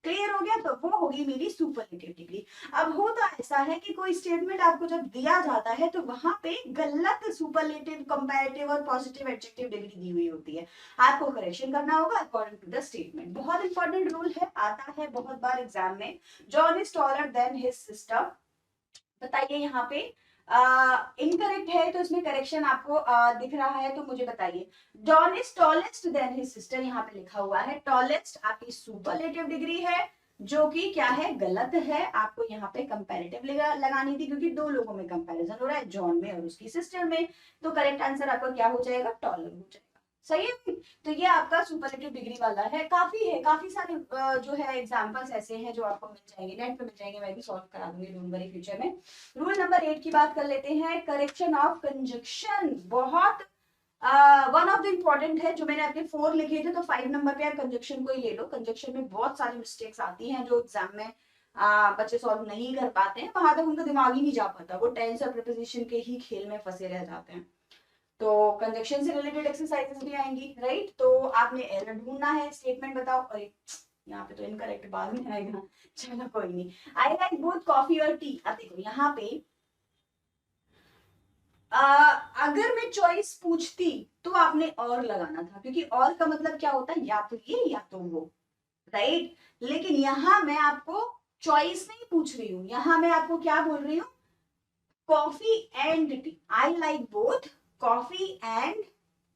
क्लियर हो गया? तो वो होगी मेरी सुपरलेटिव डिग्री। अब होता ऐसा है कि कोई स्टेटमेंट आपको जब दिया जाता है तो वहां पे गलत सुपरलेटिव, कंपैरेटिव और पॉजिटिव एडजेक्टिव डिग्री दी हुई होती है। आपको करेक्शन करना होगा अकॉर्डिंग टू द स्टेटमेंट। बहुत इंपॉर्टेंट रूल है, आता है बहुत बार एग्जाम में। John is taller than his sister, बताइए यहाँ पे इनकरेक्ट है तो इसमें करेक्शन आपको दिख रहा है तो मुझे बताइए। John is tallest than his sister, यहाँ पे लिखा हुआ है टॉलेस्ट आपकी सुपरलेटिव डिग्री है, जो कि क्या है, गलत है। आपको यहाँ पे कंपैरेटिव लगानी थी क्योंकि दो लोगों में कंपैरिजन हो रहा है, जॉन में और उसकी सिस्टर में। तो करेक्ट आंसर आपका क्या हो जाएगा, टॉलर हो जाएगा। सही है। तो ये आपका सुपरलेटिव डिग्री वाला है। काफी है, काफी सारे जो है एग्जांपल्स ऐसे हैं जो आपको मिल जाएंगे, नेट पे मिल जाएंगे, मैं भी सॉल्व करा दूंगी डोंट वरी फ्यूचर में। रूल नंबर 8 की बात कर लेते हैं, करेक्शन ऑफ कंजक्शन। बहुत वन ऑफ द इम्पोर्टेंट है। जो मैंने अपने 4 लिखे थे तो 5 नंबर पे आप कंजक्शन को ही ले लो। कंजक्शन में बहुत सारी मिस्टेक्स आती हैं जो एग्जाम में बच्चे सॉल्व नहीं कर पाते हैं, वहां तक उनका दिमाग ही नहीं जा पाता, वो टेंस और प्रीपोजिशन के ही खेल में फंसे रह जाते हैं। तो कंजक्शन से रिलेटेड एक्सरसाइजेस भी आएंगी, राइट। तो आपने एरर ढूंढना है, स्टेटमेंट बताओ। अरे यहाँ पे तो इनकरेक्ट बाद में आएगा, चलो कोई नहीं। आई लाइक बोथ कॉफी और टी। अब देखो यहाँ पे अगर मैं चॉइस पूछती तो आपने और लगाना था, क्योंकि और का मतलब क्या होता है, या तो ये या तो वो, राइट। लेकिन यहाँ मैं आपको चॉइस नहीं पूछ रही हूँ, यहाँ मैं आपको क्या बोल रही हूँ, coffee and T. I like both coffee and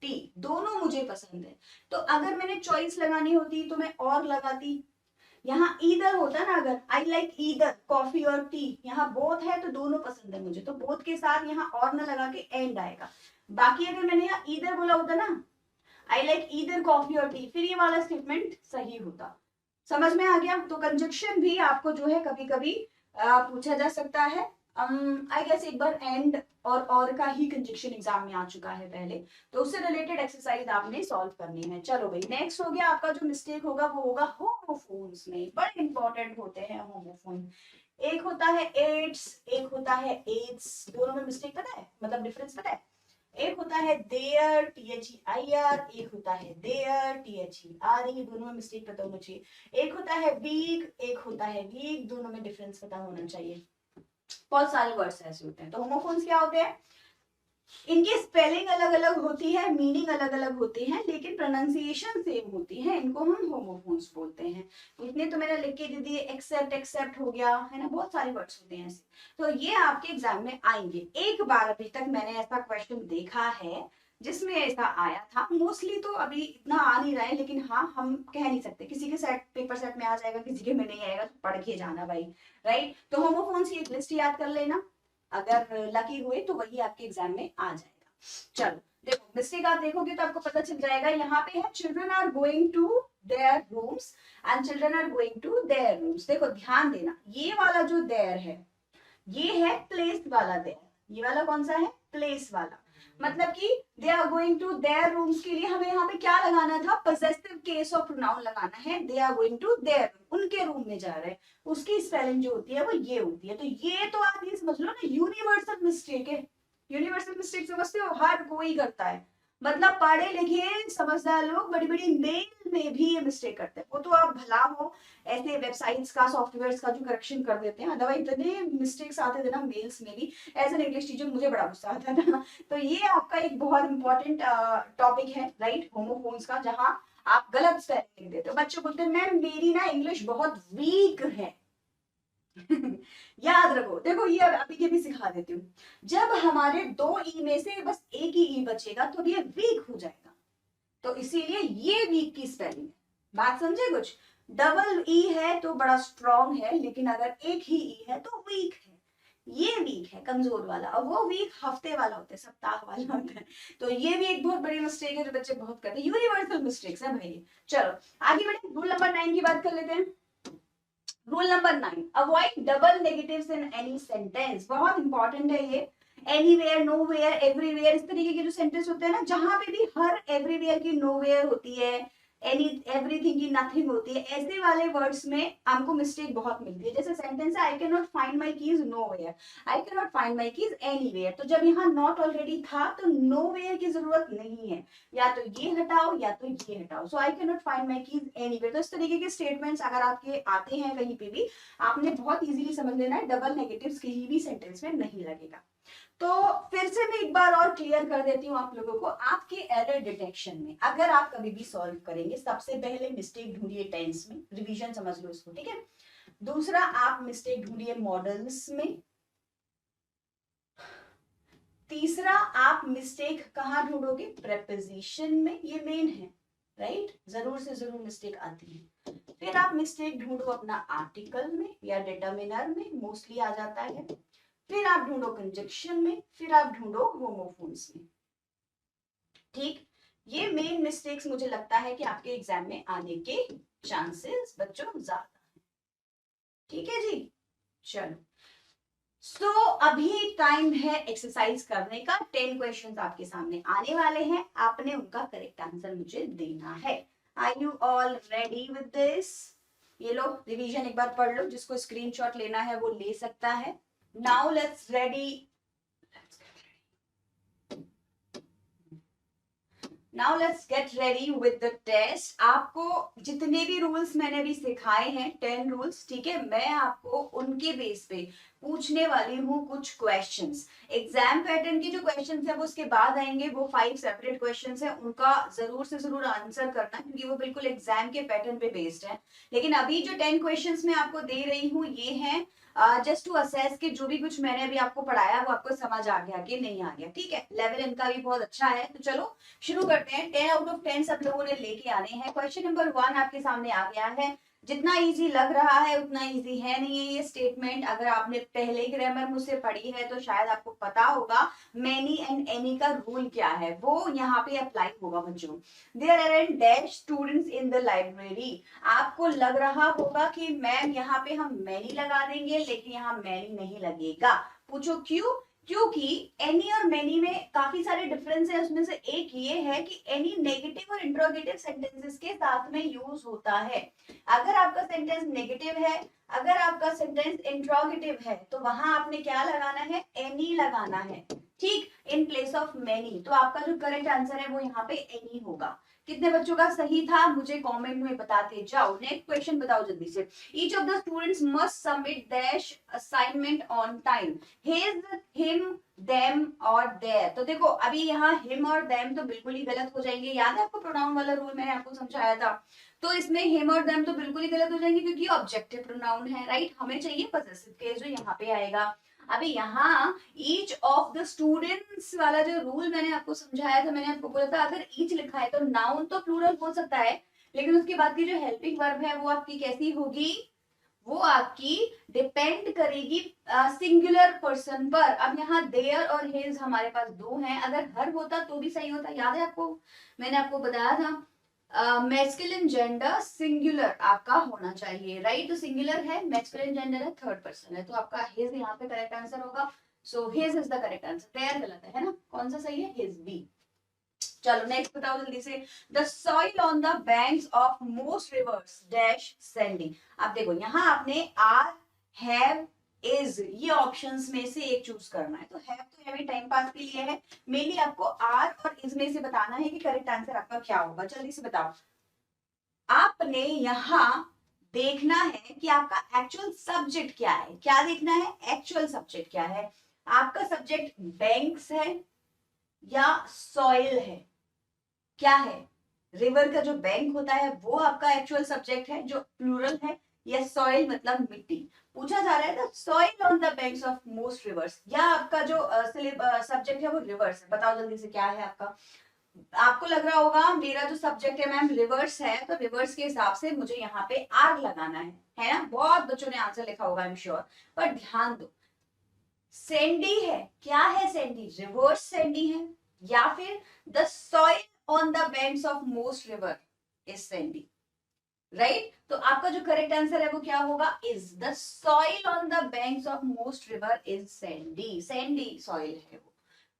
T, दोनों मुझे पसंद है। तो अगर मैंने चॉइस लगानी होती तो मैं और लगाती। यहाँ ईदर होता ना, अगर आई लाइक ईदर कॉफी और टी, यहाँ बोथ है तो दोनों पसंद है मुझे, तो बोथ के साथ यहाँ और ना लगा के एंड आएगा। बाकी अगर मैंने यहाँ ईदर बोला होता ना, आई लाइक ईदर कॉफी और टी, फिर ये वाला स्टेटमेंट सही होता। समझ में आ गया? तो कंजक्शन भी आपको जो है कभी कभी पूछा जा सकता है। आई गेस एक बार एंड और का ही कंजक्शन एग्जाम में आ चुका है पहले, तो उससे रिलेटेड एक्सरसाइज आपने सॉल्व करनी है। चलो भाई नेक्स्ट हो गया आपका, जो मिस्टेक होगा वो होगा होमोफोन्स में। बड़े इंपॉर्टेंट होते हैं होमोफोन। एक होता है एड्स, एक होता है एड्स, दोनों में मिस्टेक पता है, मतलब डिफरेंस पता है? एक होता है देयर, THEIR, एक होता है देयर, THERE, दोनों में मिस्टेक पता होना चाहिए। एक होता है वीक, एक होता है वीक, दोनों में डिफरेंस पता होना चाहिए। बहुत सारे वर्ड्स ऐसे होते हैं। तो होमोफोन्स क्या होते हैं, इनकी स्पेलिंग अलग अलग होती है, मीनिंग अलग अलग होती है, लेकिन प्रोनाउंसिएशन सेम होती है, इनको हम होमोफोन्स बोलते हैं। इतने तो मैंने लिख के दे दिए, एक्सेप्ट, एक्सेप्ट हो गया है ना, बहुत सारे वर्ड्स होते हैं ऐसे। तो ये आपके एग्जाम में आएंगे। एक बार अभी तक मैंने ऐसा क्वेश्चन देखा है जिसमें ऐसा आया था, मोस्टली तो अभी इतना आ नहीं रहा है, लेकिन हाँ हम कह नहीं सकते, किसी के सेट पेपर सेट में आ जाएगा, किसी के में नहीं आएगा, तो पढ़ के जाना भाई, राइट। तो होमोफोन्स की एक लिस्ट याद कर लेना, अगर लकी हुए तो वही आपके एग्जाम में आ जाएगा। चलो देखो मिस्टेक आप देखोगे तो आपको पता चल जाएगा। यहाँ पे है children are going to their rooms and children are going to their rooms. देखो ध्यान देना, ये वाला जो their है ये है प्लेस वाला their, ये वाला कौन सा है, प्लेस वाला। मतलब कि they are going to their rooms के लिए हमें यहाँ पे क्या लगाना था, पजेसिव केस ऑफ प्रोनाउन लगाना है। They are going to their room, उनके रूम में जा रहे हैं, उसकी स्पेलिंग जो होती है वो ये होती है। तो ये तो आप ये समझ लो ना यूनिवर्सल मिस्टेक है। यूनिवर्सल मिस्टेक समझते हो, हर कोई करता है, मतलब पढ़े लिखे समझदार लोग बड़ी बड़ी मेल में भी ये मिस्टेक करते हैं। वो तो आप भला हो ऐसे वेबसाइट्स का सॉफ्टवेयर्स का जो करेक्शन कर देते हैं, अदरवाइज इतने मिस्टेक्स आते थे ना मेल्स में भी, एज एन इंग्लिश टीचर मुझे बड़ा गुस्सा आता था। तो ये आपका एक बहुत इंपॉर्टेंट टॉपिक है, राइट, होमोफोन्स का, जहाँ आप गलत स्पेलिंग लिख देते हो। बच्चे बोलते हैं मैम मेरी ना इंग्लिश बहुत वीक है। याद रखो, देखो ये अभी के भी सिखा देती हूँ, जब हमारे 2 ई में से बस एक ही ई बचेगा तो ये वीक हो जाएगा, तो इसीलिए ये वीक की स्पेलिंग है। बात समझे कुछ, डबल ई है तो बड़ा स्ट्रॉन्ग है, लेकिन अगर एक ही ई है तो वीक है। ये वीक है कमजोर वाला, और वो वीक हफ्ते वाला होता है, सप्ताह वाला होता है। तो ये भी एक बहुत बड़ी मिस्टेक है जो बच्चे बहुत करते हैं, यूनिवर्सल मिस्टेक्स है भाई। चलो आगे बढ़े, रूल नंबर 9 की बात कर लेते हैं। Rule number 9, avoid double negatives in any sentence. बहुत इंपॉर्टेंट है ये। एनीवेयर, नोवेयर, एवरीवेयर, इस तरीके के जो सेंटेंस होते हैं ना, जहां पे भी हर एवरीवेयर की नोवेयर होती है, एनी एवरीथिंग की नथिंग होती है, ऐसे वाले वर्ड्स में हमको मिस्टेक बहुत मिलती है। जैसे सेंटेंस है आई can not find my keys nowhere, I can not find my keys anywhere. तो जब यहाँ नॉट ऑलरेडी था तो नोवेयर की जरूरत नहीं है, या तो ये हटाओ या तो ये हटाओ। So I can not find my keys anywhere. तो इस तरीके के स्टेटमेंट्स अगर आपके आते हैं कहीं पे भी, आपने बहुत इजीली समझ लेना है, डबल नेगेटिव्स कहीं भी सेंटेंस में नहीं लगेगा। तो फिर से मैं एक बार और क्लियर कर देती हूँ आप लोगों को, आपके एरर डिटेक्शन में अगर आप कभी भी सॉल्व करेंगे, सबसे पहले मिस्टेक ढूंढिए टेंस में, रिवीजन समझ लो इसको, ठीक है। दूसरा आप मिस्टेक ढूंढिए मॉडल्स में। तीसरा आप मिस्टेक कहाँ ढूंढोगे, प्रेपोजिशन में, ये मेन है, राइट, जरूर से जरूर मिस्टेक आती है। फिर आप मिस्टेक ढूंढो अपना आर्टिकल में या डिटर्मिनर में, मोस्टली आ जाता है। फिर आप ढूंढो कंजक्शन में, फिर आप ढूंढो होमोफोन्स में, ठीक। ये मेन मिस्टेक्स मुझे लगता है कि आपके एग्जाम में आने के चांसेस बच्चों ज्यादा है, ठीक है जी। चलो सो अभी टाइम है एक्सरसाइज करने का। 10 क्वेश्चंस आपके सामने आने वाले हैं, आपने उनका करेक्ट आंसर मुझे देना है। Are you all ready with this? ये लो रिवीजन एक बार पढ़ लो, जिसको स्क्रीनशॉट लेना है वो ले सकता है। Now let's get ready. Now let's get ready with the test. आपको जितने भी रूल्स मैंने अभी सिखाए हैं, 10 रूल्स, ठीक है, मैं आपको उनके बेस पे पूछने वाली हूँ कुछ क्वेश्चंस। एग्जाम पैटर्न के जो क्वेश्चंस है वो उसके बाद आएंगे, वो 5 सेपरेट क्वेश्चंस है, उनका जरूर से जरूर आंसर करना, क्योंकि वो बिल्कुल एग्जाम के पैटर्न पे बेस्ड है। लेकिन अभी जो 10 क्वेश्चंस मैं आपको दे रही हूँ ये हैं जस्ट टू असेस कि जो भी कुछ मैंने अभी आपको पढ़ाया वो आपको समझ आ गया कि नहीं आ गया, ठीक है। लेवल इनका भी बहुत अच्छा है। तो चलो शुरू करते हैं। 10 आउट ऑफ 10 सब लोगों ने लेके आने हैं। क्वेश्चन नंबर 1 आपके सामने आ गया है। जितना इजी लग रहा है उतना इजी है नहीं है ये स्टेटमेंट। अगर आपने पहले ग्रामर मुझसे पढ़ी है तो शायद आपको पता होगा मैनी एंड एनी का रूल क्या है, वो यहाँ पे अप्लाई होगा बच्चों। There are dash students in the library. आपको लग रहा होगा कि मैम यहाँ पे हम मैनी लगा देंगे, लेकिन यहाँ मैनी नहीं लगेगा। पूछो क्यों? क्योंकि एनी और मैनी में काफी सारे डिफरेंस है। उसमें से एक ये है कि एनी नेगेटिव और इंट्रोगेटिव सेंटेंसेस के साथ में यूज होता है। अगर आपका सेंटेंस नेगेटिव है, अगर आपका सेंटेंस इंट्रोगेटिव है, तो वहां आपने क्या लगाना है, एनी लगाना है, ठीक, इन प्लेस ऑफ मैनी। तो आपका जो करेक्ट आंसर है वो यहाँ पे एनी होगा। कितने बच्चों का सही था मुझे कमेंट में बताते जाओ। नेक्स्ट क्वेश्चन बताओ जल्दी से। Each of the students must submit dash assignment on time. His, him, them और देयर। तो देखो अभी यहाँ हिम और देम तो बिल्कुल ही गलत हो जाएंगे। याद है आपको प्रोनाउन वाला रूल मैंने आपको समझाया था? तो इसमें हिम और देम तो बिल्कुल ही गलत हो जाएंगे क्योंकि ऑब्जेक्टिव प्रोनाउन है, राइट। हमें चाहिए पॉसेसिव केस जो यहाँ पे आएगा। अभी यहाँ ईच ऑफ द स्टूडेंट्स वाला जो रूल मैंने आपको समझाया था, मैंने आपको बोला था अगर ईच लिखा है तो नाउन तो प्लूरल हो सकता है, लेकिन उसके बाद की जो हेल्पिंग वर्ब है वो आपकी कैसी होगी, वो आपकी डिपेंड करेगी सिंगुलर पर्सन पर। अब यहाँ देयर और हिज हमारे पास दो हैं, अगर हर होता तो भी सही होता। याद है आपको मैंने आपको बताया था मैस्कुलिन जेंडर सिंगुलर आपका होना चाहिए, राइट। तो सिंगुलर है, मैस्कुलिन जेंडर है, थर्ड पर्सन है, तो आपका हिज यहाँ पे करेक्ट आंसर होगा। So his is the correct answer. There गलत है ना, कौन सा सही है? His, B. चलो नेक्स्ट बताओ जल्दी से। The soil on the banks of most reverse dash Sandy. आप देखो यहाँ आपने आर, हैव, इज, ये ऑप्शंस में से एक चूज करना है। तो हैव तो हमें टाइम पास के लिए है, मेनली आपको आर और इज में से बताना है कि करेक्ट आंसर आपका क्या होगा। जल्दी से बताओ। आपने यहाँ देखना है कि आपका एक्चुअल सब्जेक्ट क्या है। क्या देखना है? एक्चुअल सब्जेक्ट क्या है। आपका सब्जेक्ट बैंक्स है या सॉइल है? क्या है? रिवर का जो बैंक होता है वो आपका एक्चुअल सब्जेक्ट है जो प्लूरल है, या सॉइल मतलब मिट्टी। पूछा जा रहा है ना, soil on the banks of most reverse, या आपका जो सब्जेक्ट है वो रिवर्स है। बताओ जल्दी से क्या है आपका। आपको लग रहा होगा मेरा जो सब्जेक्ट है मैम रिवर्स है, तो रिवर्स के हिसाब से मुझे यहाँ पे आर लगाना है ना। बहुत बच्चों ने आंसर लिखा होगा आई एम श्योर। पर ध्यान दो, सैंडी है, क्या है सैंडी? रिवर्स सैंडी है, या फिर the soil on the banks of most river is Sandy, right. तो आपका जो करेक्ट आंसर है वो क्या होगा? Is. The soil on the banks of most river is Sandy. Sandy soil है वो,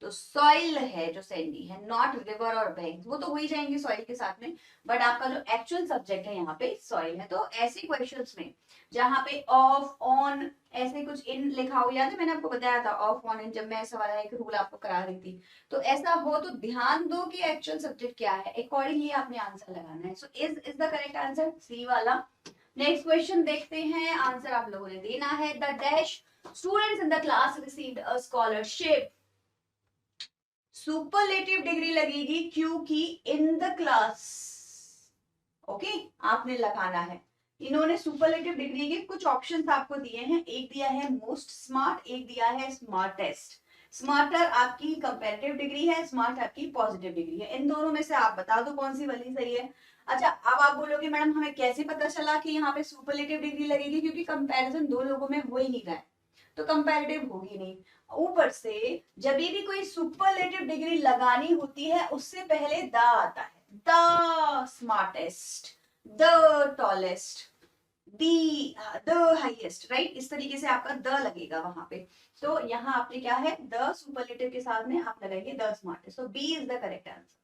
तो सॉइल है जो सैंडी है, नॉट रिवर और बैंक, वो तो हो ही जाएंगे सॉइल के साथ में। बट आपका जो एक्चुअल सब्जेक्ट है यहाँ पे सॉइल है। तो ऐसे क्वेश्चंस में जहाँ पे ऑफ, ऑन, ऐसे कुछ इन लिखा हो, याद है मैंने आपको बताया था ऑफ, ऑन, इन, जब मैं ऐसा वाला एक रूल आपको करा रही थी। तो ऐसा हो तो ध्यान दो कि एक्चुअल सब्जेक्ट क्या है, अकॉर्डिंगली आपने आंसर लगाना है। So is the correct answer, C वाला। नेक्स्ट क्वेश्चन देखते हैं, आंसर आप लोगों ने देना है। The dash students in the class received a scholarship. Superlative degree लगेगी क्योंकि इन द क्लास, ओके, आपने लगाना है। इन्होंने सुपरलेटिव डिग्री के कुछ ऑप्शंस आपको दिए हैं। एक दिया है मोस्ट स्मार्ट, एक दिया है स्मार्टेस्ट। स्मार्टर आपकी कंपैरेटिव डिग्री है, स्मार्ट आपकी पॉजिटिव डिग्री है। इन दोनों में से आप बता दो कौन सी वाली सही है। अच्छा, अब आप बोलोगे मैडम हमें कैसे पता चला कि यहाँ पे सुपरलेटिव डिग्री लगेगी? क्योंकि कंपैरिजन दो लोगों में हो ही नहीं रहा है, तो कंपैरेटिव होगी नहीं। ऊपर से जब भी कोई सुपरलेटिव डिग्री लगानी होती है उससे पहले द आता है, the smartest, the tallest, the highest, right. इस तरीके से आपका द लगेगा वहां पे। तो यहाँ आपने क्या है, द सुपरलेटिव के साथ में आप लगाएंगे the smartest. So B is the correct answer.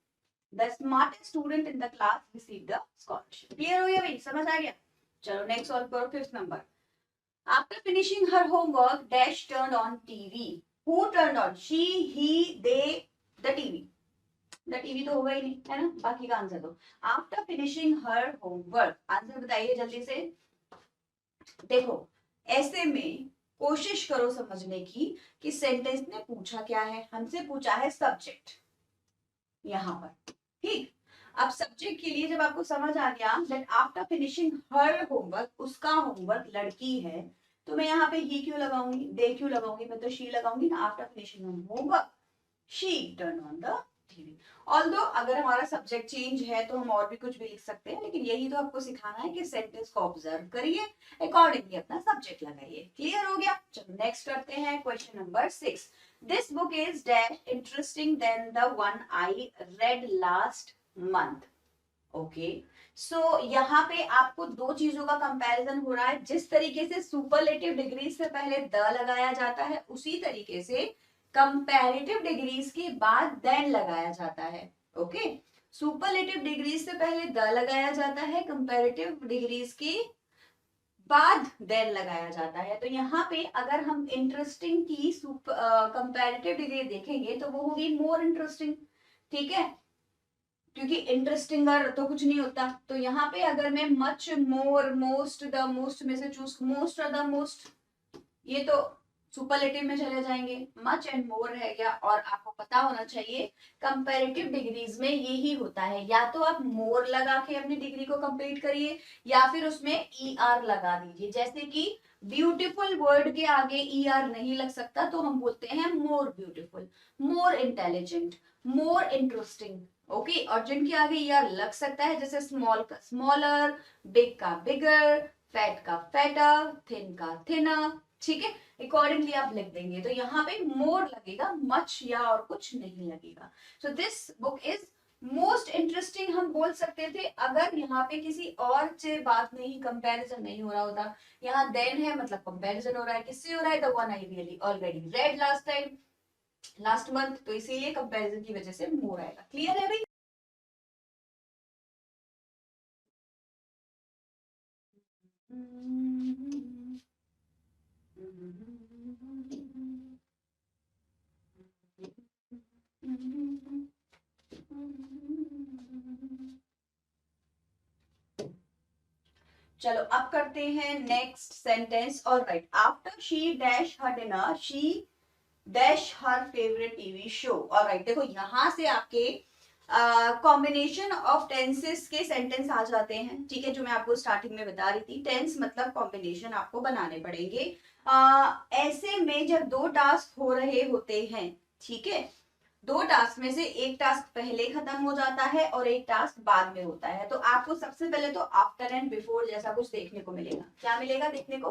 The smartest student in the class receive the scholarship. Clear हो गया भाई, समझ आ गया? चलो नेक्स्ट सॉल्व करो, फिफ्थ नंबर। After finishing her homework, Dash turned on TV. Who turned on? She, he, they, the TV. The TV तो होगा ही नहीं, है ना। बाकी का आंसर दो। After finishing her homework, answer बताइए जल्दी से। देखो, ऐसे में कोशिश करो समझने की कि सेंटेंस ने पूछा क्या है। हमसे पूछा है सब्जेक्ट यहाँ पर, ठीक। अब सब्जेक्ट के लिए जब आपको समझ आ गया that after finishing her homework, उसका होमवर्क लड़की है, तो मैं यहाँ पे ही क्यों लगाऊंगी, दे क्यों लगाऊंगी? मैं तो शी लगाऊंगी ना। After finishing homework she turn on the TV. Although अगर हमारा सब्जेक्ट चेंज है तो हम और भी कुछ भी लिख सकते हैं, लेकिन यही तो आपको सिखाना है कि सेंटेंस को ऑब्जर्व करिए, अकॉर्डिंगली अपना सब्जेक्ट लगाइए। क्लियर हो गया? चलो नेक्स्ट करते हैं question number 6। This book is dash interesting than the one I read last month. Okay, so यहाँ पे आपको दो चीजों का कंपैरिजन हो रहा है। जिस तरीके से सुपरलेटिव डिग्रीज से पहले द लगाया जाता है, उसी तरीके से कंपैरेटिव डिग्रीज के बाद देन लगाया जाता है। ओके, सुपरलेटिव डिग्रीज से पहले द लगाया जाता है, कंपैरेटिव डिग्रीज के बाद देन लगाया जाता है। तो यहाँ पे अगर हम इंटरेस्टिंग की कंपैरेटिव डिग्री देखेंगे तो वो होगी मोर इंटरेस्टिंग, ठीक है, क्योंकि इंटरेस्टिंगर तो कुछ नहीं होता। तो यहाँ पे अगर मैं much, more, most, the most में से चूज, मोस्ट और द मोस्ट, ये तो सुपरलेटिव में चले जाएंगे। मच एंड मोर रह गया। और आपको पता होना चाहिए कंपैरेटिव डिग्रीज में यही होता है, या तो आप मोर लगा के अपनी डिग्री को कंप्लीट करिए या फिर उसमें ER लगा दीजिए। जैसे कि ब्यूटीफुल वर्ड के आगे ER नहीं लग सकता, तो हम बोलते हैं more beautiful, more intelligent, more interesting. Okay, और जिनके आगे ER लग सकता है, जैसे स्मॉल का स्मॉलर, बिग का बिगर, फैट का फैटर, थिन का थिनर, ठीक है, अकॉर्डिंगली आप लिख देंगे। तो यहाँ पे मोर लगेगा, मच या और कुछ नहीं लगेगा। So this book is most interesting हम बोल सकते थे अगर यहाँ पे किसी और से बात नहीं, कंपैरिजन नहीं हो रहा होता। यहाँ देन है मतलब कंपैरिजन हो रहा है, किससे हो रहा है? The one I really already red last time, last month, तो इसीलिए कंपैरिजन की वजह से मोर आएगा। क्लियर है भाई? चलो अब करते हैं नेक्स्ट सेंटेंस। और right, after she dash her dinner she dash her favourite TV show. और राइट, देखो यहां से आपके कॉम्बिनेशन ऑफ टेंसेस के सेंटेंस आ जाते हैं, ठीक है, जो मैं आपको स्टार्टिंग में बता रही थी। टेंस मतलब कॉम्बिनेशन आपको बनाने पड़ेंगे। ऐसे में जब दो टास्क हो रहे होते हैं, ठीक है, दो टास्क में से एक टास्क पहले खत्म हो जाता है और एक टास्क बाद में होता है, तो आपको सबसे पहले तो आफ्टर एंड बिफोर जैसा कुछ देखने को मिलेगा। क्या मिलेगा देखने को?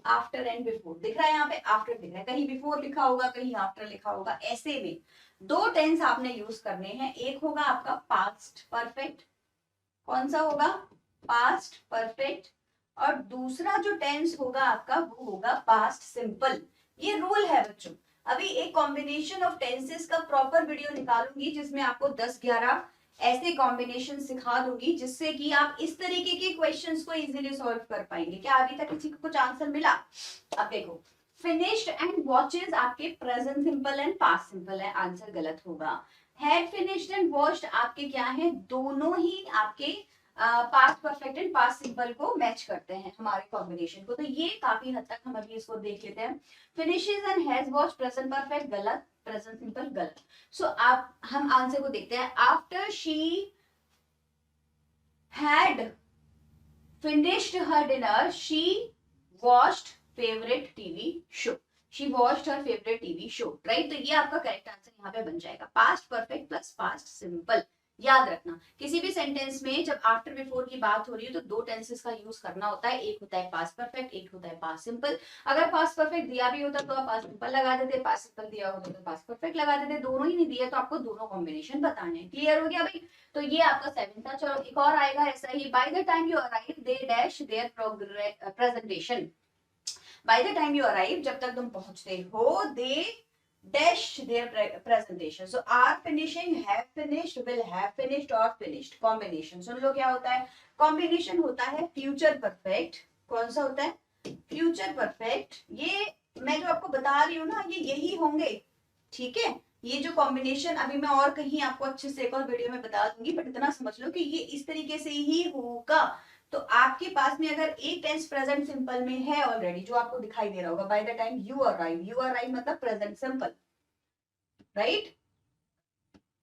आफ्टर एंड बिफोर दिख रहा है, यहाँ पे आफ्टर दिख रहा है, कहीं बिफोर लिखा होगा, कहीं आफ्टर लिखा होगा। ऐसे में दो टेंस आपने यूज करने हैं। एक होगा आपका पास्ट परफेक्ट, कौन सा होगा? Past perfect. और दूसरा जो टेंस होगा आपका वो होगा पास्ट सिंपल। ये रूल है बच्चों। अभी एक कॉम्बिनेशन ऑफ टेंसेस का प्रॉपर वीडियो निकालूंगी जिसमें आपको 10-11 ऐसे कॉम्बिनेशन सिखा दूंगी जिससे कि आप इस तरीके के क्वेश्चंस को इजीली सॉल्व कर पाएंगे। क्या अभी तक किसी को कुछ आंसर मिला? अब देखो, फिनिश्ड एंड वॉचेस आपके present simple and past simple है, आंसर गलत होगा। हैड फिनिश्ड एंड वॉश्ड आपके क्या है? दोनों ही आपके past perfect and past simple को मैच करते हैं हमारे कॉम्बिनेशन को, तो ये काफी हद तक हम अभी इसको देख लेते हैं। Finishes and has washed present perfect गलत, प्रेजेंट सिंपल गलत। सो आप हम आंसर को देखते हैं। After she had finished her dinner she watched favorite TV show। she watched her favorite TV show, right? तो ये आपका करेक्ट आंसर यहाँ पे बन जाएगा, past perfect plus past simple. याद रखना किसी भी सेंटेंस में जब आफ्टर बिफोर की बात हो रही है तो दो टेंसेस का यूज करना होता है। एक होता है पास्ट परफेक्ट, एक होता है पास्ट सिंपल। अगर पास्ट परफेक्ट दिया भी होता तो आप पास्ट सिंपल लगा देते, पास्ट सिंपल दिया होता तो पास्ट परफेक्ट लगा देते। दोनों ही नहीं दिया तो आपको दोनों कॉम्बिनेशन बताने हैं। क्लियर हो गया भाई? तो ये आपका 7 था। चलो एक और आएगा ऐसा ही। By the time you arrive they dash their presentation. By the time you arrive, जब तक तुम पहुंचते हो, they dash their presentation. So are finishing, have finished, will have finished और फिनिश्ड। कॉम्बिनेशन सुन लो क्या होता है। कॉम्बिनेशन होता है फ्यूचर परफेक्ट। कौन सा होता है? Future perfect. ये मैं जो आपको बता रही हूँ ना, ये यही होंगे, ठीक है। ये जो कॉम्बिनेशन अभी मैं और कहीं आपको अच्छे से एक और वीडियो में बता दूंगी, बट इतना समझ लो कि ये इस तरीके से ही होगा। तो आपके पास में अगर एक टेंस प्रेजेंट सिंपल में है ऑलरेडी, जो आपको दिखाई दे रहा होगा, by the time you arrive, you arrive मतलब present simple, right,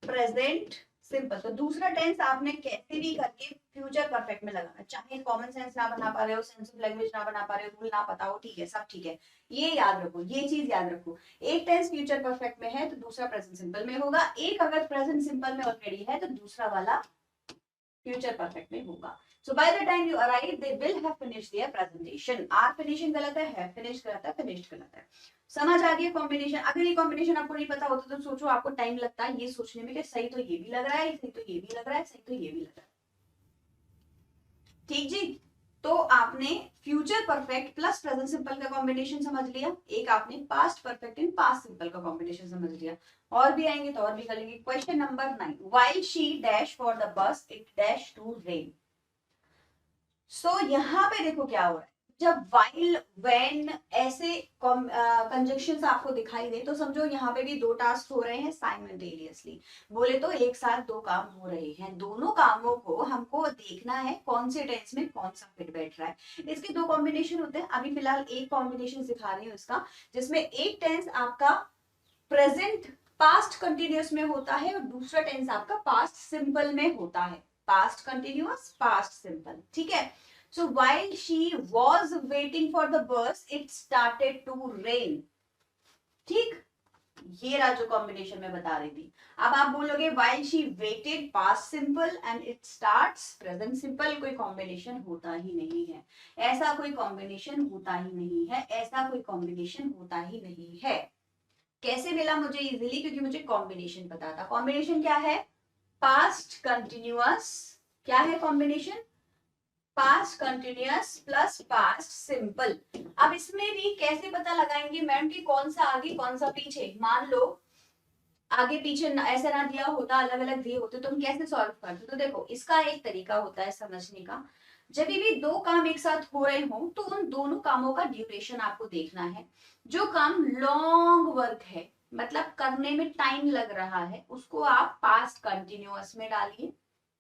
present simple. तो दूसरा टेंस आपने कैसे भी करके फ्यूचर परफेक्ट में लगाना, चाहे कॉमन सेंस ना बना पा रहे हो, सेंस ऑफ लैंग्वेज ना बना पा रहे हो, रूल ना पता हो, ठीक है, सब ठीक है। ये याद रखो, ये चीज याद रखो। एक टेंस फ्यूचर परफेक्ट में है तो दूसरा प्रेजेंट सिंपल में होगा। एक अगर प्रेजेंट सिंपल में ऑलरेडी है तो दूसरा वाला फ्यूचर परफेक्ट में होगा। So by the time you arrive, they will have finished their presentation. Are finishing गलत है, have finished गलत है, finished गलत है। समझ आ गई कॉम्बिनेशन? अगर ये कॉम्बिनेशन आपको नहीं पता होता तो सोचो आपको टाइम लगता है ये सोचने में कि सही तो ये भी लग रहा है, सही तो ये भी लग रहा है, सही तो ये भी लग रहा है। ठीक जी। तो आपने future perfect plus present simple का कॉम्बिनेशन समझ लिया, एक आपने past perfect and past simple का कॉम्बिनेशन समझ लिया। और भी आएंगे तो और भी कर लेंगे। Question number 9, while she dash for the bus it dash to rain. So यहाँ पे देखो क्या हो रहा है। जब while, when ऐसे कंजक्शंस आपको दिखाई दे तो समझो यहाँ पे भी दो टास्क हो रहे हैं साइमल्टेनियसली। बोले तो एक साथ दो काम हो रहे हैं। दोनों कामों को हमको देखना है कौन से टेंस में कौन सा फिट बैठ रहा है। इसके दो कॉम्बिनेशन होते हैं। अभी फिलहाल एक कॉम्बिनेशन सिखा रही हूँ इसका, जिसमें एक टेंस आपका प्रेजेंट पास्ट कंटिन्यूअस में होता है और दूसरा टेंस आपका पास्ट सिंपल में होता है। पास्ट कंटिन्यूअस, पास्ट सिंपल, ठीक है। So while she was waiting for the bus, it started to rain. ठीक, ये रहा जो कॉम्बिनेशन में बता रही थी। अब आप बोलोगे while she waited past simple and it starts present simple, कोई कॉम्बिनेशन होता ही नहीं है। ऐसा कोई कॉम्बिनेशन होता ही नहीं है, ऐसा कोई कॉम्बिनेशन होता ही नहीं है। कैसे मिला मुझे इजीली? क्योंकि मुझे कॉम्बिनेशन पता था। कॉम्बिनेशन क्या है? पास्ट कंटिन्यूअस, क्या है combination, past continuous plus past simple. अब इसमें भी कैसे पता लगाएंगे मैम कि कौन सा आगे कौन सा पीछे, मान लो आगे पीछे ऐसा ना दिया होता, अलग अलग दिए होते तो हम कैसे सॉल्व करते। तो देखो इसका एक तरीका होता है समझने का, जब भी दो काम एक साथ हो रहे हो तो उन दोनों कामों का ड्यूरेशन आपको देखना है। जो काम लॉन्ग वर्क है, मतलब करने में टाइम लग रहा है, उसको आप पास्ट कंटिन्यूअस में डालिए,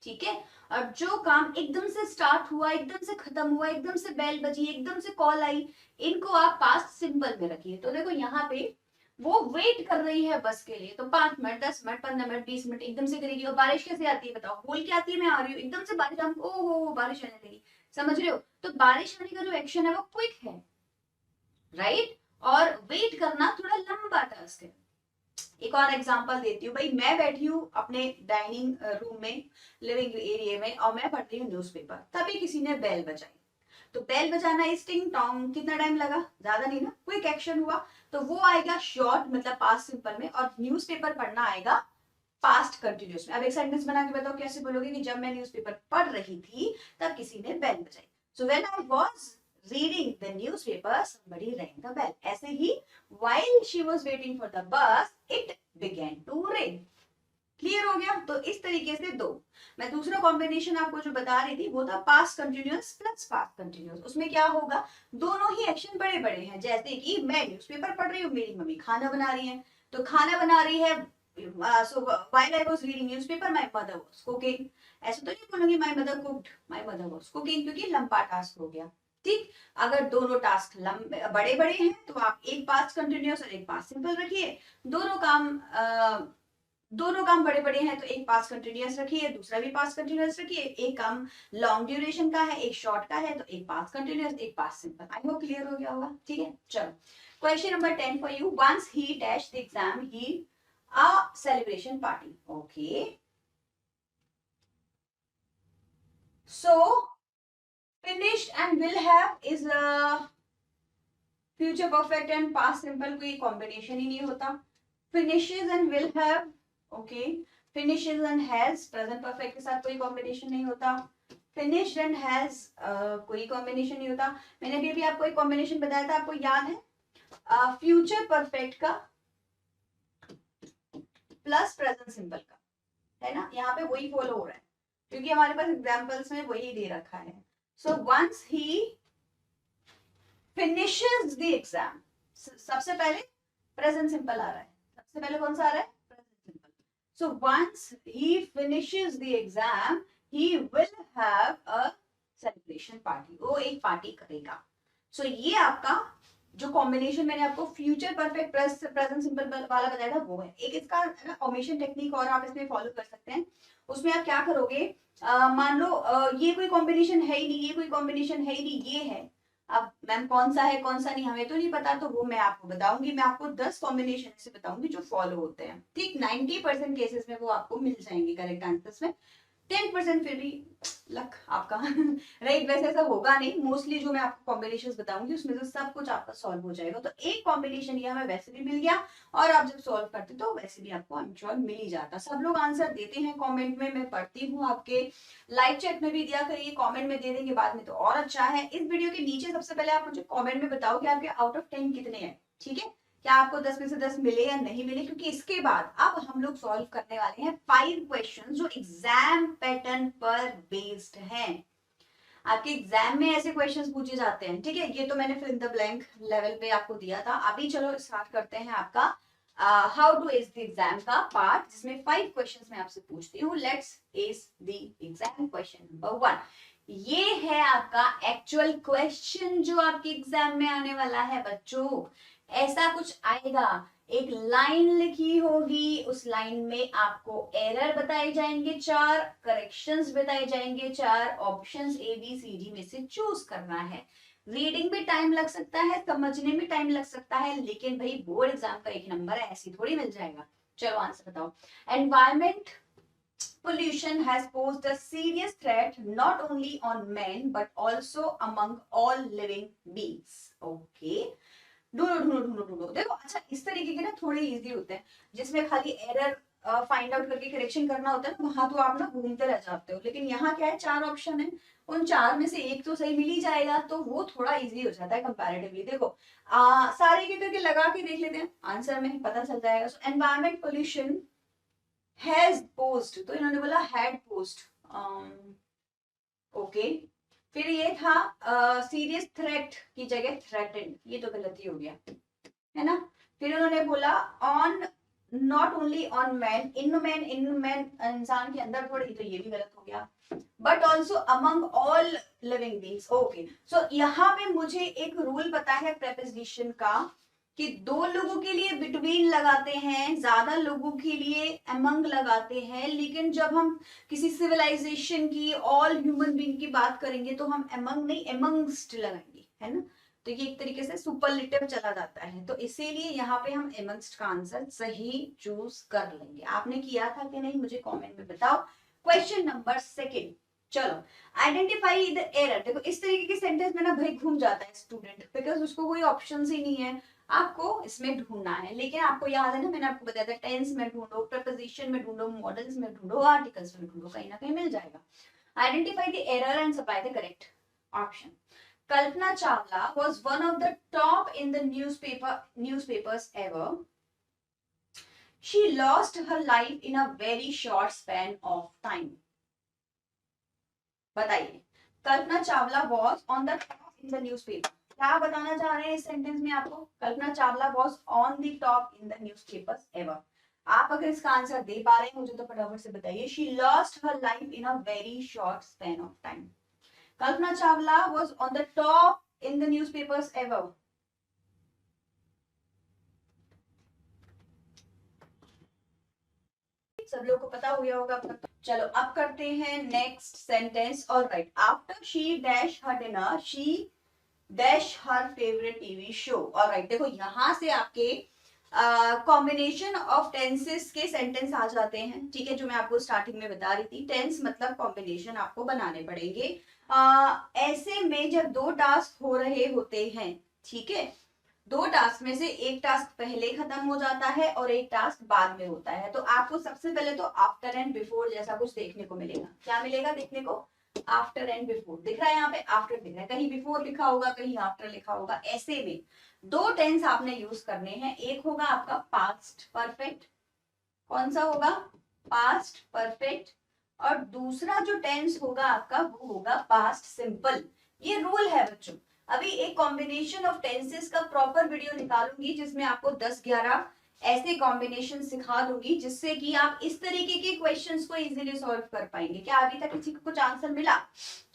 ठीक है। और जो काम एकदम से स्टार्ट हुआ, एकदम से खत्म हुआ, एकदम से बेल बजी, एकदम से कॉल आई, इनको आप पास्ट सिंपल में रखिए। तो देखो यहाँ पे वो वेट कर रही है बस के लिए, तो 5 मिनट 10 मिनट 15 मिनट 20 मिनट एकदम से करेगी। और बारिश कैसे आती है बताओ, बोल के आती है मैं आ रही हूँ, एकदम से बारिश, हम ओ बारिश आने लगी, समझ रहे हो। तो बारिश आने का जो एक्शन है वो क्विक है, राइट। और वेट करना थोड़ा लंबा टास्क है। एक और एग्जांपल देती हूँ भाई, मैं बैठी हूँ अपने डाइनिंग रूम में, लिविंग एरिया में, और मैं पढ़ रही हूँ न्यूज़पेपर, तभी किसी ने बेल बजाई। तो बेल बजाना इस टिंग टोंग, कितना टाइम लगा, ज्यादा नहीं ना, क्विक एक्शन हुआ। तो वो आएगा शॉर्ट मतलब पास्ट सिंपल में, और न्यूज़पेपर पढ़ना आएगा पास्ट कंटिन्यूअस में। अब एक सेंटेंस बना के बताओ कैसे बोलोगे कि जब मैं न्यूज़पेपर पढ़ रही थी तब किसी ने बेल बजाई। So when I was reading the newspaper somebody rang the bell। ऐसे ही while she was waiting for the bus it began to rain। Clear हो गया। तो इस तरीके से दो, मैं दूसरा कॉम्बिनेशन आपको जो बता रही थी वो था past continuous plus past continuous. उसमें क्या होगा, दोनों ही एक्शन बड़े बड़े हैं। जैसे कि मैं न्यूज़पेपर पढ़ रही हूँ, मेरी मम्मी खाना बना रही है, तो खाना बना रही है, सो while I was reading newspaper my mother was cooking. ऐसे तो नहीं बोलूंगी my mother cooked, my mother was cooking, क्योंकि लंबा टास्क हो गया, ठीक। अगर दोनों टास्क लंबे बड़े बड़े हैं तो आप एक पास्ट कंटिन्यूअस और एक पास्ट सिंपल रखिए। दोनों काम दोनों काम बड़े बड़े हैं तो एक पास कंटिन्यूअस रखिए, दूसरा भी पास कंटिन्यूअस रखिए। एक काम लॉन्ग ड्यूरेशन का है, एक शॉर्ट का है, तो एक पास कंटिन्यूअस एक past simple. I hope clear हो गया होगा, ठीक है। चलो question number 10 for you. Once he dash the exam he a celebration party. Okay, so finished and will have is a future perfect and past simple, कोई combination ही नहीं होता। finishes and will have, okay, finishes and has present perfect के साथ कोई combination नहीं होता। finished and has कोई कॉम्बिनेशन नहीं होता। मैंने अभी आपको एक कॉम्बिनेशन बताया था, आपको याद है, फ्यूचर परफेक्ट का प्लस प्रेजेंट सिंपल का, है ना। यहाँ पे वही फॉलो हो रहा है क्योंकि हमारे पास एग्जाम्पल्स में वही दे रखा है। So once he finishes the exam, सबसे पहले प्रेजेंट सिंपल आ रहा है, सबसे पहले कौन सा आ रहा है, present simple. So once he finishes the exam he will have a celebration party, वो एक पार्टी करेगा। सो ये आपका जो कॉम्बिनेशन मैंने आपको फ्यूचर परफेक्ट प्रेजेंट सिंपल वाला बताया था वो है। एक इसका ओमिशन टेक्निक और आप इसमें फॉलो कर सकते हैं। उसमें आप क्या करोगे, मान लो ये कोई कॉम्बिनेशन है ही नहीं, ये कोई कॉम्बिनेशन है ही नहीं, ये है। अब मैम कौन सा है कौन सा नहीं हमें तो नहीं पता, तो वो मैं आपको बताऊंगी। मैं आपको 10 कॉम्बिनेशन से बताऊंगी जो फॉलो होते हैं, ठीक। 90% केसेस में वो आपको मिल जाएंगे करेक्ट आंसर्स में। 10% फिर भी लक आपका राइट। वैसे ऐसा होगा नहीं, मोस्टली जो मैं आपको कॉम्बिनेशंस बताऊंगी उसमें से सब कुछ आपका सॉल्व हो जाएगा। तो एक कॉम्बिनेशन ये हमें वैसे भी मिल गया, और आप जब सॉल्व करते तो वैसे भी आपको आंसर मिल ही जाता। सब लोग आंसर देते हैं कमेंट में, मैं पढ़ती हूँ, आपके लाइव चैट में भी दिया करिए, कमेंट में दे देंगे बाद में तो और अच्छा है। इस वीडियो के नीचे सबसे पहले आप मुझे कमेंट में बताओ कि आपके आउट ऑफ 10 कितने हैं, ठीक है। क्या आपको 10 में से 10 मिले या नहीं मिले, क्योंकि इसके बाद अब हम लोग सॉल्व करने वाले हैं 5 क्वेश्चन जो एग्जाम पैटर्न पर बेस्ड हैं। आपके एग्जाम में ऐसे क्वेश्चंस पूछे जाते हैं, ठीक है। ये तो मैंने fill in the blank level पे आपको दिया था। अभी चलो स्टार्ट करते हैं आपका how to ace the exam का पार्ट, जिसमें 5 क्वेश्चंस मैं आपसे पूछती हूँ। Let's ace the exam. Question number 1, ये है आपका एक्चुअल क्वेश्चन जो आपके एग्जाम में आने वाला है बच्चों। ऐसा कुछ आएगा, एक लाइन लिखी होगी, उस लाइन में आपको एरर बताए जाएंगे 4, करेक्शंस बताए जाएंगे 4, options A B C D में से चूज करना है। रीडिंग में टाइम लग सकता है, समझने में टाइम लग सकता है, लेकिन भाई बोर्ड एग्जाम का एक नंबर है, ऐसी थोड़ी मिल जाएगा। चलो आंसर बताओ। Environment pollution has posed a serious threat not only on men but also among all living beings। okay, ढूंढो ढूंढो ढूंढो ढूंढो। देखो अच्छा, इस तरीके के ना थोड़े इजी होते हैं जिसमें खाली एरर फाइंड आउट करके करेक्शन करना होता है ना, वहां तो आप ना घूमते रह जाते हो। लेकिन यहाँ क्या है, 4 ऑप्शन है, उन 4 में से एक तो सही मिल ही जाएगा, तो वो थोड़ा इजी हो जाता है कंपैरेटिवली। देखो सारे के करके लगा के देख लेते हैं, आंसर में पता चल जाएगा। सो एनवायरमेंट पोल्यूशन हैज पोस्ट, तो इन्होंने बोला हैड पोस्ट, ओके। फिर ये था सीरियस थ्रेट की जगह थ्रेटेंड, ये तो गलती हो गया है ना। फिर उन्होंने बोला on, not only on man, in man, इंसान के अंदर थोड़ी, तो ये भी गलत हो गया। But also among all living beings, okay. So यहाँ पे मुझे एक रूल पता है प्रेपोजिशन का, कि 2 लोगों के लिए बिटवीन लगाते हैं, ज्यादा लोगों के लिए अमंग लगाते हैं, लेकिन जब हम किसी सिविलाइजेशन की, ऑल ह्यूमन बीइंग की बात करेंगे तो हम अमंग नहीं अमंगस्ट लगाएंगे, है ना। तो ये एक तरीके से सुपरलेटिव चला जाता है, तो इसीलिए यहाँ पे हम अमंगस्ट का आंसर सही चूज कर लेंगे। आपने किया था कि नहीं, मुझे कमेंट में बताओ। क्वेश्चन नंबर 2, चलो आइडेंटिफाई द एरर। देखो इस तरीके के सेंटेंस में ना भाई घूम जाता है स्टूडेंट, बिकॉज उसको कोई ऑप्शन ही नहीं है, आपको इसमें ढूंढना है। लेकिन आपको याद है ना, मैंने आपको बताया था टेंस में ढूंढो, प्रपोजिशन में ढूंढो, मॉडल्स में ढूंढो, आर्टिकल्स में ढूंढो, कहीं ना कहीं मिल जाएगा। Identify the error and supply the correct option. Kalpana Chawla was one of the top in the newspapers ever. She lost her life in a very short span of time. बताइए, Kalpana Chawla was on the top in the newspaper. क्या बताना चाह रहे हैं इस sentence में आपको? Kalpana Chawla was on the top in the newspapers ever. आप अगर इसका आंसर दे पा रहे हैं मुझे तो फटाफट से बताइए। She lost her life in a very short span of time. Kalpana Chawla was on the top in the newspapers ever. सब लोगों को पता हो गया होगा अब तक। चलो अब करते हैं next sentence. Alright, after she dash her dinner she dash her favourite TV show. Alright, देखो यहां से आपके कॉम्बिनेशन ऑफ टेंसेस के सेंटेंस आ जाते हैं, ठीक है, जो मैं आपको स्टार्टिंग में बता रही थी। टेंस मतलब कॉम्बिनेशन आपको बनाने पड़ेंगे। ऐसे में जब 2 टास्क हो रहे होते हैं, ठीक है, 2 टास्क में से एक टास्क पहले खत्म हो जाता है और एक टास्क बाद में होता है, तो आपको सबसे पहले तो आफ्टर एंड बिफोर जैसा कुछ देखने को मिलेगा। क्या मिलेगा देखने को? आफ्टर एंड बिफोर दिख रहा है, यहाँ पे आफ्टर दिख रहा है, कहीं बिफोर लिखा होगा, कहीं आफ्टर लिखा होगा। ऐसे में 2 टेंस आपने यूज करने हैं। एक होगा आपका पास्ट परफेक्ट, कौन सा होगा? Past perfect. और दूसरा जो टेंस होगा आपका वो होगा पास्ट सिंपल। ये रूल है बच्चों। अभी एक कॉम्बिनेशन ऑफ टेंसेस का प्रॉपर वीडियो निकालूंगी जिसमें आपको 10-11 ऐसे कॉम्बिनेशन सिखा दूंगी, जिससे कि आप इस तरीके के क्वेश्चंस को इजीली सॉल्व कर पाएंगे। क्या अभी तक किसी को कुछ आंसर मिला?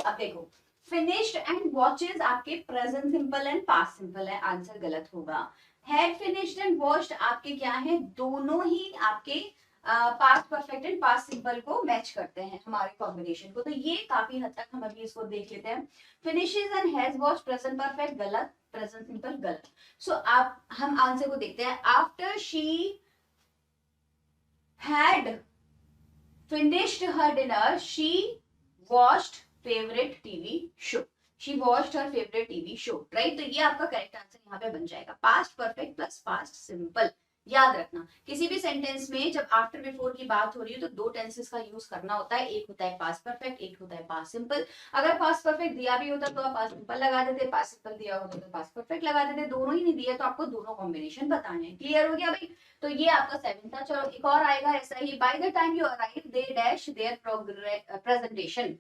अब देखो, फिनिश्ड एंड वॉचेज आपके present simple and past simple है, आंसर गलत होगा। हैड फिनिश्ड एंड वॉश्ड आपके क्या है? दोनों ही आपके past perfect and past simple को मैच करते हैं हमारे कॉम्बिनेशन को, तो ये काफी हद तक हम अभी इसको देख लेते हैं। Finishes and has wash present perfect गलत, प्रेजेंट सिंपल गलत। सो आप हम आंसर को देखते हैं। After she had finished her dinner she watched favourite TV show. She watched her favourite TV show, right. तो ये आपका करेक्ट आंसर यहाँ पे बन जाएगा, past perfect plus past simple. याद रखना, किसी भी सेंटेंस में जब आफ्टर बिफोर की बात हो रही है तो 2 टेंसेस का यूज करना होता है। एक होता है पास्ट परफेक्ट, एक होता है पास्ट सिंपल। अगर पास्ट परफेक्ट दिया भी होता तो आप पास्ट सिंपल लगा देते, पास्ट सिंपल दिया होता तो पास्ट परफेक्ट लगा देते। दोनों ही नहीं दिया तो आपको दोनों कॉम्बिनेशन बताने हैं। क्लियर हो गया भाई? तो ये आपका 7 था। चलो एक और आएगा ऐसा ही। By the time you arrive they dash their presentation.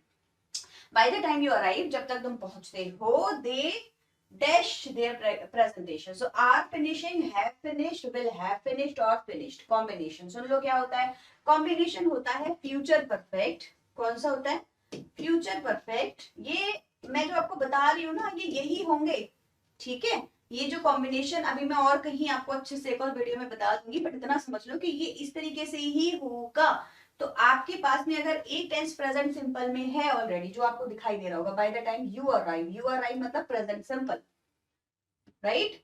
By the time you arrive, जब तक तुम पहुंचते हो, दे dash their presentation. So are finishing, have finished, will have finished और finished combination. सुन लो क्या होता है? combination होता है future perfect. कौन सा होता है? future perfect. ये मैं जो आपको बता रही हूँ ना, ये यही होंगे, ठीक है। ये जो कॉम्बिनेशन अभी मैं और कहीं आपको अच्छे से एक और वीडियो में बता दूंगी, बट इतना समझ लो कि ये इस तरीके से ही होगा। तो आपके पास में अगर एक टेंस प्रेजेंट सिंपल में है ऑलरेडी, जो आपको दिखाई दे रहा होगा, by the time you arrive मतलब present simple, right,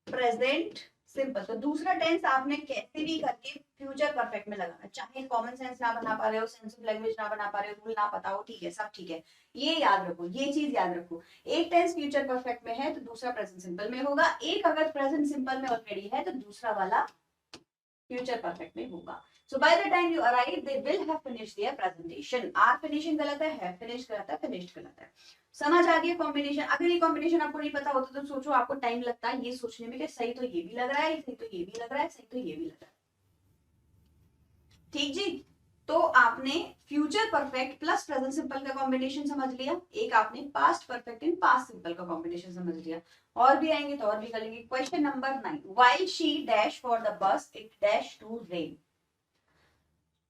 present simple. तो दूसरा टेंस आपने कैसे भी करके फ्यूचर परफेक्ट में लगाना, चाहे कॉमन सेंस ना बना पा रहे हो, सेंस ऑफ लैंग्वेज ना बना पा रहे हो, रूल ना पता हो, ठीक है, सब ठीक है। ये याद रखो, ये चीज याद रखो। एक टेंस फ्यूचर परफेक्ट में है तो दूसरा प्रेजेंट सिंपल में होगा। एक अगर प्रेजेंट सिंपल में ऑलरेडी है तो दूसरा वाला फ्यूचर परफेक्ट में होगा। So by the time you arrive they will have finished their presentation. Are finishing गलत है फिनिश गलत है, फिनिश्ड गलत है। समझ आ गया कॉम्बिनेशन? अगर ये कॉम्बिनेशन आपको नहीं पता होता तो सोचो आपको टाइम लगता है ये सोचने में कि सही तो ये भी लग रहा है, सही तो ये भी लग रहा है, सही तो ये भी लग रहा है। ठीक जी। तो आपने future perfect plus present simple का कॉम्बिनेशन समझ लिया, एक आपने past perfect and past simple का कॉम्बिनेशन समझ लिया। और भी आएंगे तो और भी करेंगे। Question number 9, while she dash for the bus it dash to rain.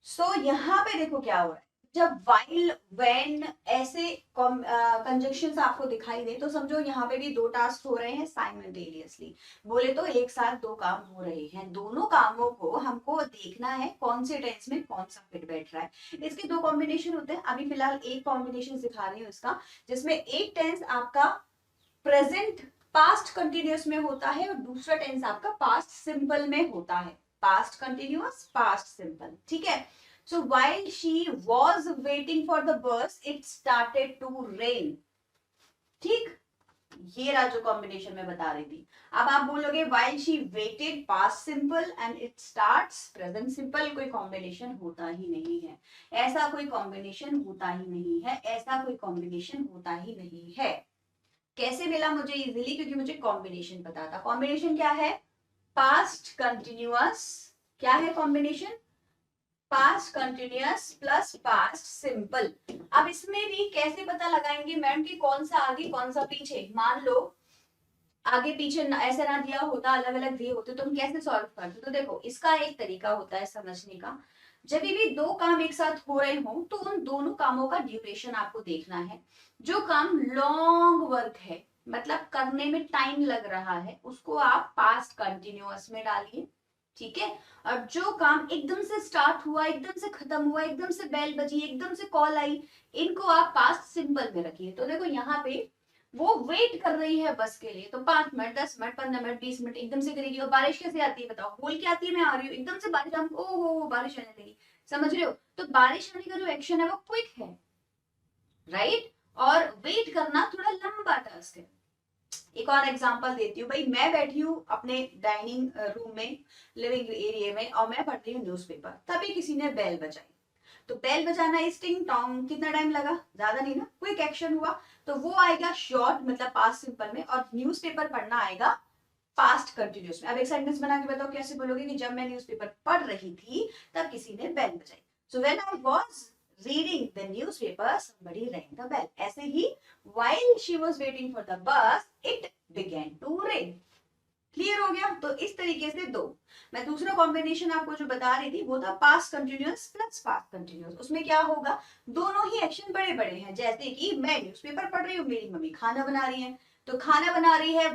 So यहाँ पे देखो क्या हो रहा है, जब while when ऐसे कंजक्शंस आपको दिखाई दे तो समझो यहाँ पे भी दो टास्क हो रहे हैं साइमल्टेनियसली। बोले तो एक साथ दो काम हो रहे हैं, दोनों कामों को हमको देखना है कौन से टेंस में कौन सा फिट बैठ रहा है। इसके दो कॉम्बिनेशन होते हैं, अभी फिलहाल एक कॉम्बिनेशन दिखा रही हूँ इसका, जिसमें एक टेंस आपका प्रेजेंट पास्ट कंटिन्यूअस में होता है और दूसरा टेंस आपका पास्ट सिंपल में होता है। पास्ट कंटिन्यूअस, पास्ट सिंपल, ठीक है। So while she was waiting for the bus, it started to rain. ठीक, ये रहा जो कॉम्बिनेशन में बता रही थी। अब आप बोलोगे while she waited past simple and it starts present simple, कोई कॉम्बिनेशन होता ही नहीं है, ऐसा कोई कॉम्बिनेशन होता ही नहीं है, ऐसा कोई कॉम्बिनेशन होता ही नहीं है। कैसे मिला मुझे इजीली? क्योंकि मुझे कॉम्बिनेशन पता था। कॉम्बिनेशन क्या है? Past continuous. क्या है combination? Past continuous plus past simple. अब इसमें भी कैसे पता लगाएंगे मैम कि कौन सा आगे कौन सा पीछे? मान लो आगे पीछे ऐसे ना दिया होता, अलग अलग दिए होते तो हम कैसे सॉल्व करते? तो देखो इसका एक तरीका होता है समझने का, जब भी दो काम एक साथ हो रहे हो तो उन दोनों कामों का ड्यूरेशन आपको देखना है। जो काम लॉन्ग वर्क है, मतलब करने में टाइम लग रहा है, उसको आप पास्ट कंटिन्यूअस में डालिए, ठीक है। और जो काम एकदम से स्टार्ट हुआ, एकदम से खत्म हुआ, एकदम से बेल बजी, एकदम से कॉल आई, इनको आप पास्ट सिंपल में रखिए। तो देखो यहाँ पे वो वेट कर रही है बस के लिए, तो 5 मिनट 10 मिनट 15 मिनट 20 मिनट एकदम से करेगी। और बारिश कैसे आती है बताओ? बोल के आती है मैं आ रही हूँ, एकदम से बारिश, हम ओ बारिश आने लगी, समझ रहे हो? तो बारिश आने का जो एक्शन है वो क्विक है, राइट? और वेट करना थोड़ा लंबा टास्क है। एक और एग्जांपल देती हूँ भाई, मैं बैठी हूँ अपने डाइनिंग रूम में, लिविंग एरिया में, और मैं पढ़ रही हूँ न्यूज़पेपर, तभी किसी ने बेल बजाई। तो बेल बजाना इस टिंग टोंग, कितना टाइम लगा? ज्यादा नहीं ना, क्विक एक्शन हुआ। तो वो आएगा शॉर्ट मतलब पास्ट सिंपल में, और न्यूज़पेपर पढ़ना आएगा पास्ट कंटिन्यूअस में। अब एक सेंटेंस बना के बताओ, कैसे बोलोगे कि जब मैं न्यूज़पेपर पढ़ रही थी तब किसी ने बेल बजाई। So when I was reading the newspaper, somebody rang the bell. ऐसे ही while she was waiting for the bus, it began to rain. Clear हो गया? तो इस तरीके से दो, मैं दूसरा कॉम्बिनेशन आपको जो बता रही थी वो था past continuous plus past continuous. उसमें क्या होगा, दोनों ही एक्शन बड़े बड़े हैं। जैसे कि मैं न्यूज़पेपर पढ़ रही हूँ, मेरी मम्मी खाना बना रही है, तो खाना बना रही है,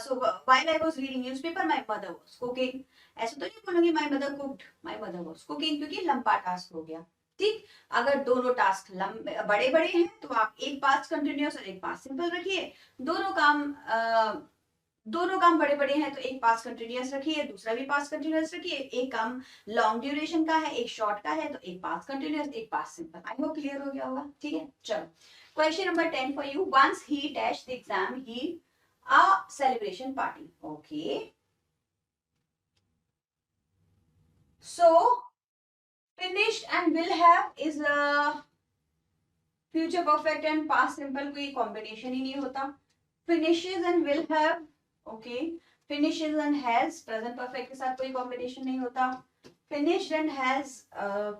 so while I was reading newspaper, my mother was cooking. ऐसा तो नहीं बोलूंगी my mother cooked, my mother was cooking, क्योंकि लंबा टास्क हो गया। ठीक, अगर दोनों टास्क लंबे बड़े बड़े हैं तो आप एक पास्ट कंटिन्यूअस और एक पास्ट सिंपल रखिए। दोनों काम बड़े बड़े हैं तो एक पास्ट कंटिन्यूअस रखिए, दूसरा भी पास्ट कंटिन्यूअस रखिए। एक काम लॉन्ग ड्यूरेशन का है, एक शॉर्ट का है, तो एक पास्ट कंटिन्यूअस एक past simple. I hope clear हो गया होगा, ठीक है। चलो question number 10 for you. Once he dash the exam he a celebration party. Okay, so finished and will have is a future perfect and past simple, कोई combination ही नहीं होता। finishes and will have, okay, finishes and has present perfect के साथ कोई combination नहीं होता। finished and has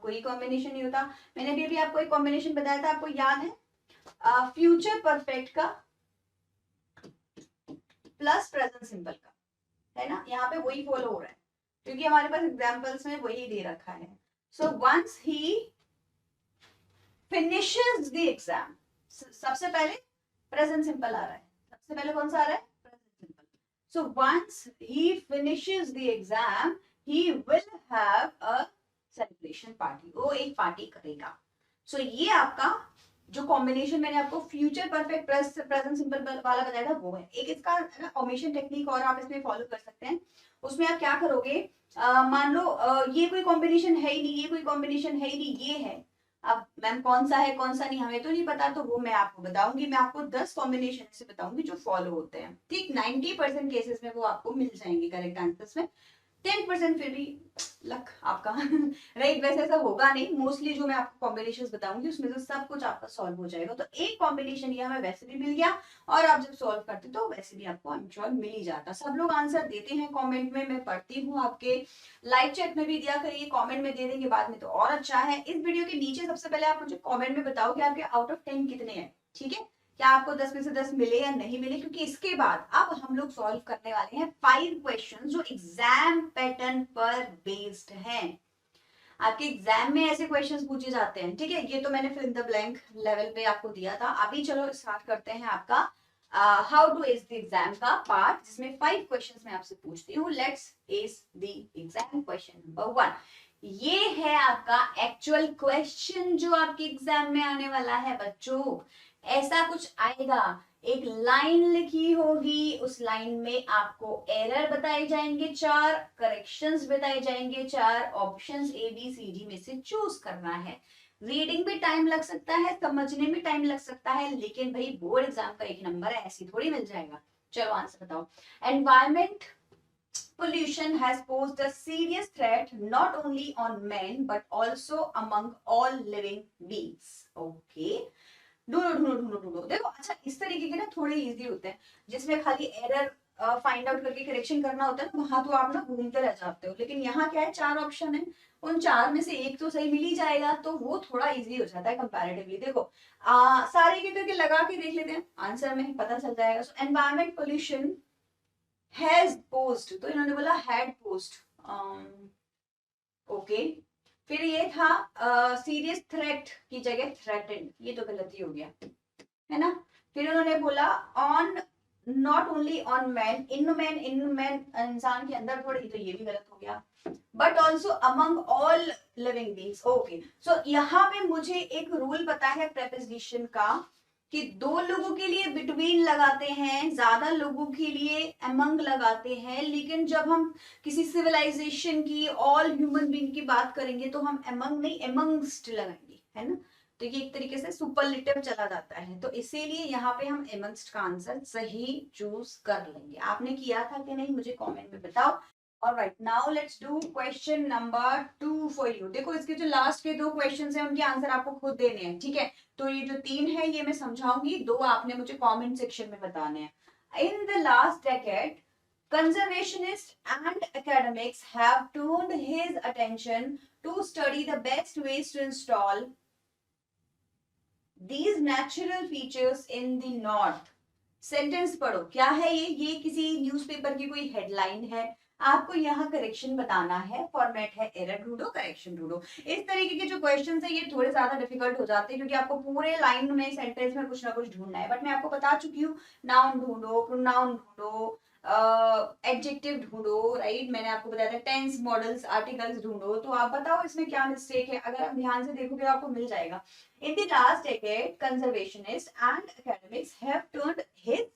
कोई combination नहीं होता। मैंने भी अभी आपको एक combination बताया था, आपको याद है? future perfect का प्लस प्रेजेंट सिंपल का, है ना? यहाँ पे वही फॉलो हो रहा है क्योंकि हमारे पास एग्जांपल्स में वही दे रखा है। So once he finishes the exam, सबसे पहले प्रेजेंट सिंपल आ रहा है, सबसे पहले कौन सा आ रहा है? Present simple. So once he finishes the exam he will have a celebration party, वो एक पार्टी करेगा। सो ये आपका जो कॉम्बिनेशन मैंने आपको फ्यूचर परफेक्ट प्रेजेंट सिंपल वाला बताया था वो है। एक इसका ना ओमिशन टेक्निक और आप इसमें फॉलो कर सकते हैं। उसमें आप क्या करोगे, मान लो ये कोई कॉम्बिनेशन है ही नहीं, ये कोई कॉम्बिनेशन है ही नहीं, ये है। अब मैम कौन सा है कौन सा नहीं हमें तो नहीं पता, तो वो मैं आपको बताऊंगी। मैं आपको 10 कॉम्बिनेशन से बताऊंगी जो फॉलो होते हैं, ठीक। 90% केसेस में वो आपको मिल जाएंगे करेक्ट आंसर्स में। 10% फिर भी लक आपका राइट। वैसे ऐसा होगा नहीं, मोस्टली जो मैं आपको कॉम्बिनेशंस बताऊंगी उसमें से सब कुछ आपका सॉल्व हो जाएगा। तो एक कॉम्बिनेशन ये हमें वैसे भी मिल गया, और आप जब सॉल्व करते तो वैसे भी आपको आई एम श्योर मिल ही जाता। सब लोग आंसर देते हैं कमेंट में, मैं पढ़ती हूँ, आपके लाइव चैट में भी दिया करिए, कमेंट में दे देंगे बाद में तो और अच्छा है। इस वीडियो के नीचे सबसे पहले आप मुझे कमेंट में बताओ कि आपके आउट ऑफ 10 कितने हैं, ठीक है, क्या आपको 10 में से 10 मिले या नहीं मिले, क्योंकि इसके बाद अब हम लोग सॉल्व करने वाले हैं 5 क्वेश्चन जो एग्जाम पैटर्न पर बेस्ड हैं। आपके एग्जाम में ऐसे क्वेश्चंस पूछे जाते हैं, ठीक है। ये तो मैंने fill in the blank level पे आपको दिया था। अभी चलो स्टार्ट करते हैं आपका how to ace the exam का पार्ट, जिसमें 5 क्वेश्चंस मैं आपसे पूछती हूँ। Let's ace the exam. Question number 1, ये है आपका एक्चुअल क्वेश्चन जो आपके एग्जाम में आने वाला है बच्चों। ऐसा कुछ आएगा, एक लाइन लिखी होगी, उस लाइन में आपको एरर बताए जाएंगे 4, करेक्शंस बताए जाएंगे 4, options A B C D में से चूज करना है। रीडिंग में टाइम लग सकता है, समझने में टाइम लग सकता है, लेकिन भाई बोर्ड एग्जाम का एक नंबर है, ऐसी थोड़ी मिल जाएगा। चलो आंसर बताओ। Environment pollution has posed a serious threat not only on men but also among all living beings. Okay, ढूंढो ढूंढो ढूंढो ढूंढो। देखो अच्छा, इस तरीके के ना थोड़े इजी होते हैं, जिसमें खाली एरर फाइंड आउट करके करेक्शन करना होता है, वहां तो आप ना घूमते रह जाते हो। लेकिन यहाँ क्या है, 4 ऑप्शन है, उन 4 में से एक तो सही मिल ही जाएगा, तो वो थोड़ा इजी हो जाता है कंपैरेटिवली। देखो सारे के करके लगा के देख लेते हैं, आंसर में ही पता चल जाएगा। सो एनवायरमेंट पोल्यूशन हैज पोस्ट, तो इन्होंने बोला हैड पोस्ट, ओके। फिर ये था सीरियस थ्रेट की जगह थ्रेटेंड, ये तो गलती हो गया है ना। फिर उन्होंने बोला on, not only on man, in man, in man इंसान के अंदर थोड़ी, तो ये भी गलत हो गया। But also among all living beings, okay. So यहाँ पे मुझे एक रूल पता है प्रेपोजिशन का, कि 2 लोगों के लिए बिटवीन लगाते हैं, ज्यादा लोगों के लिए अमंग लगाते हैं, लेकिन जब हम किसी सिविलाइजेशन की, ऑल ह्यूमन बीइंग की बात करेंगे तो हम अमंग नहीं अमंगस्ट लगाएंगे, है ना। तो ये एक तरीके से सुपरलेटिव चला जाता है, तो इसीलिए यहाँ पे हम अमंगस्ट का आंसर सही चूज कर लेंगे। आपने किया था कि नहीं मुझे कमेंट में बताओ। Alright, now let's do question number 2 for you. देखो इसके जो लास्ट के 2 क्वेश्चंस हैं उनके आंसर आपको खुद देने हैं, ठीक है। तो ये जो 3 है ये मैं समझाऊंगी, 2 आपने मुझे कमेंट सेक्शन में बताने हैं। In the last decade conservationists and academics have turned his attention to study the best ways to install these natural features in the north. Sentence पढ़ो, क्या है ये किसी न्यूज़पेपर की कोई हेडलाइन है, आपको यहाँ करेक्शन बताना है, फॉर्मेट है एरर ढूंढो करेक्शन ढूंढो। इस तरीके के जो क्वेश्चन है ये थोड़े ज्यादा डिफिकल्ट हो जाते हैं, क्योंकि आपको पूरे लाइन में सेंटेंस में कुछ ना कुछ ढूंढना है। बट मैं आपको बता चुकी हूँ, नाउन ढूंढो, प्रोनाउन ढूंढो, एडजेक्टिव ढूंढो, राइट। मैंने आपको बताया था टेंस, मॉडल्स, आर्टिकल्स ढूंढो। तो आप बताओ इसमें क्या मिस्टेक है, अगर आप ध्यान से देखोगे आपको मिल जाएगा। In the last decade conservationist and academics have turned his,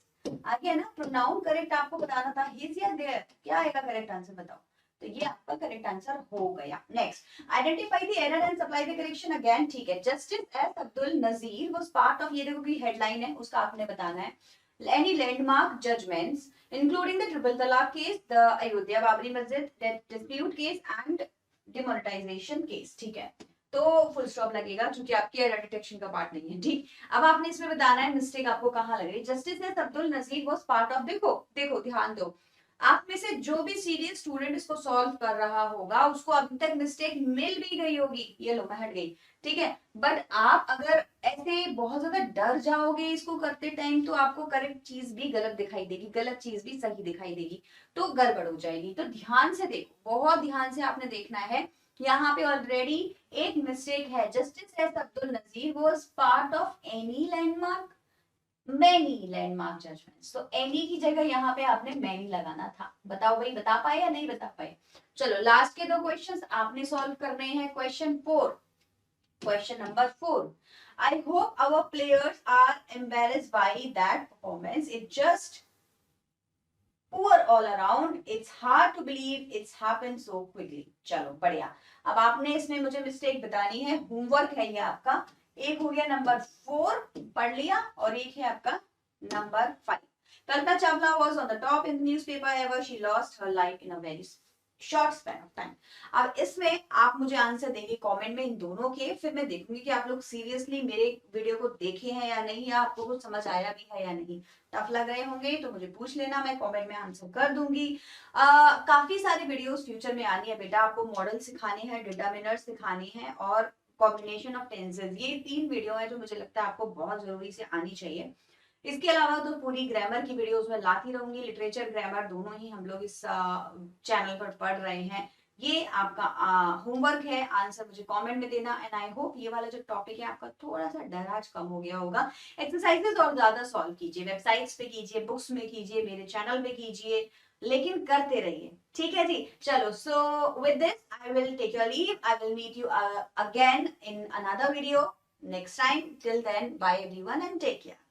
आगे ना प्रोनाउन करेक्ट आपको बताना था, हिज या देयर, क्या आएगा करेक्ट आंसर बताओ। तो ये आपका करेक्ट आंसर हो गया। Next, identify the error and supply the correction again, ठीक है। Justice S Abdul Nazeer was part of, ये देखो कि हेडलाइन है, उसका आपने बताना है। Any landmark judgments including the triple talaq case, the Ayodhya Babri Masjid dispute case and demonetisation case, ठीक है। तो फुल स्टॉप लगेगा क्योंकि आपकी एरर डिटेक्शन का पार्ट नहीं है, ठीक। अब आपने इसमें बताना है मिस्टेक आपको कहाँ लग रही है। Justice S Abdul Nazeer was part of, देखो देखो ध्यान दो, आप में से जो भी सीरियस स्टूडेंट इसको सॉल्व कर रहा होगा उसको अभी तक मिस्टेक मिल भी गई होगी, ये लो मैं हट गई, ठीक है। बट आप अगर ऐसे बहुत ज्यादा डर जाओगे इसको करते टाइम, तो आपको करेक्ट चीज भी गलत दिखाई देगी, गलत चीज भी सही दिखाई देगी, तो गड़बड़ हो जाएगी। तो ध्यान से देखो, बहुत ध्यान से आपने देखना है। यहाँ पे ऑलरेडी एक मिस्टेक है, justice S Abdul Nazeer was part of any landmark many landmark judgments, तो एनी की जगह यहाँ पे आपने मैनी लगाना था। बताओ भाई, बता पाए या नहीं बता पाए। चलो लास्ट के 2 क्वेश्चंस आपने सॉल्व करने हैं। Question 4, question number 4, I hope our players are embarrassed by that performance, it just poor all around, it's hard to believe it's happened so quickly। चलो बढ़िया, अब आपने इसमें मुझे मिस्टेक बतानी है, होमवर्क है ये आपका। एक हो गया नंबर 4 पढ़ लिया, और एक है आपका number 5। Kalpana Chawla was on the top in the newspaper ever, she lost her life in a very short span of time. अब इसमें आप मुझे आंसर देंगे कमेंट में इन दोनों के, फिर मैं देखूंगी कि आप लोग सीरियसली मेरे वीडियो को देखे हैं या नहीं, या आपको कुछ समझ आया भी है या नहीं। टफ लग रहे होंगे तो मुझे पूछ लेना, मैं कमेंट में आंसर कर दूंगी। काफी सारे वीडियोस फ्यूचर में आनी है बेटा, आपको मॉडल सिखाने हैं, डिटर्मिनर सिखाने हैं और कॉम्बिनेशन ऑफ टेंसेस। ये 3 वीडियो है जो मुझे लगता है आपको बहुत जरूरी से आनी चाहिए। इसके अलावा तो पूरी ग्रामर की वीडियोस में लाती रहूंगी, लिटरेचर ग्रामर दोनों ही हम लोग इस चैनल पर पढ़ रहे हैं। ये आपका होमवर्क है, आंसर मुझे कमेंट में देना। एंड आई होप ये वाला जो टॉपिक है आपका थोड़ा सा डर आज कम हो गया होगा। एक्सरसाइजेस और ज्यादा सॉल्व कीजिए, वेबसाइट्स पे कीजिए, बुक्स में कीजिए, मेरे चैनल पे कीजिए, लेकिन करते रहिए, ठीक है जी। चलो, so with this I will take your leave, I will meet you again in another video next time. Till then, bye everyone and take care.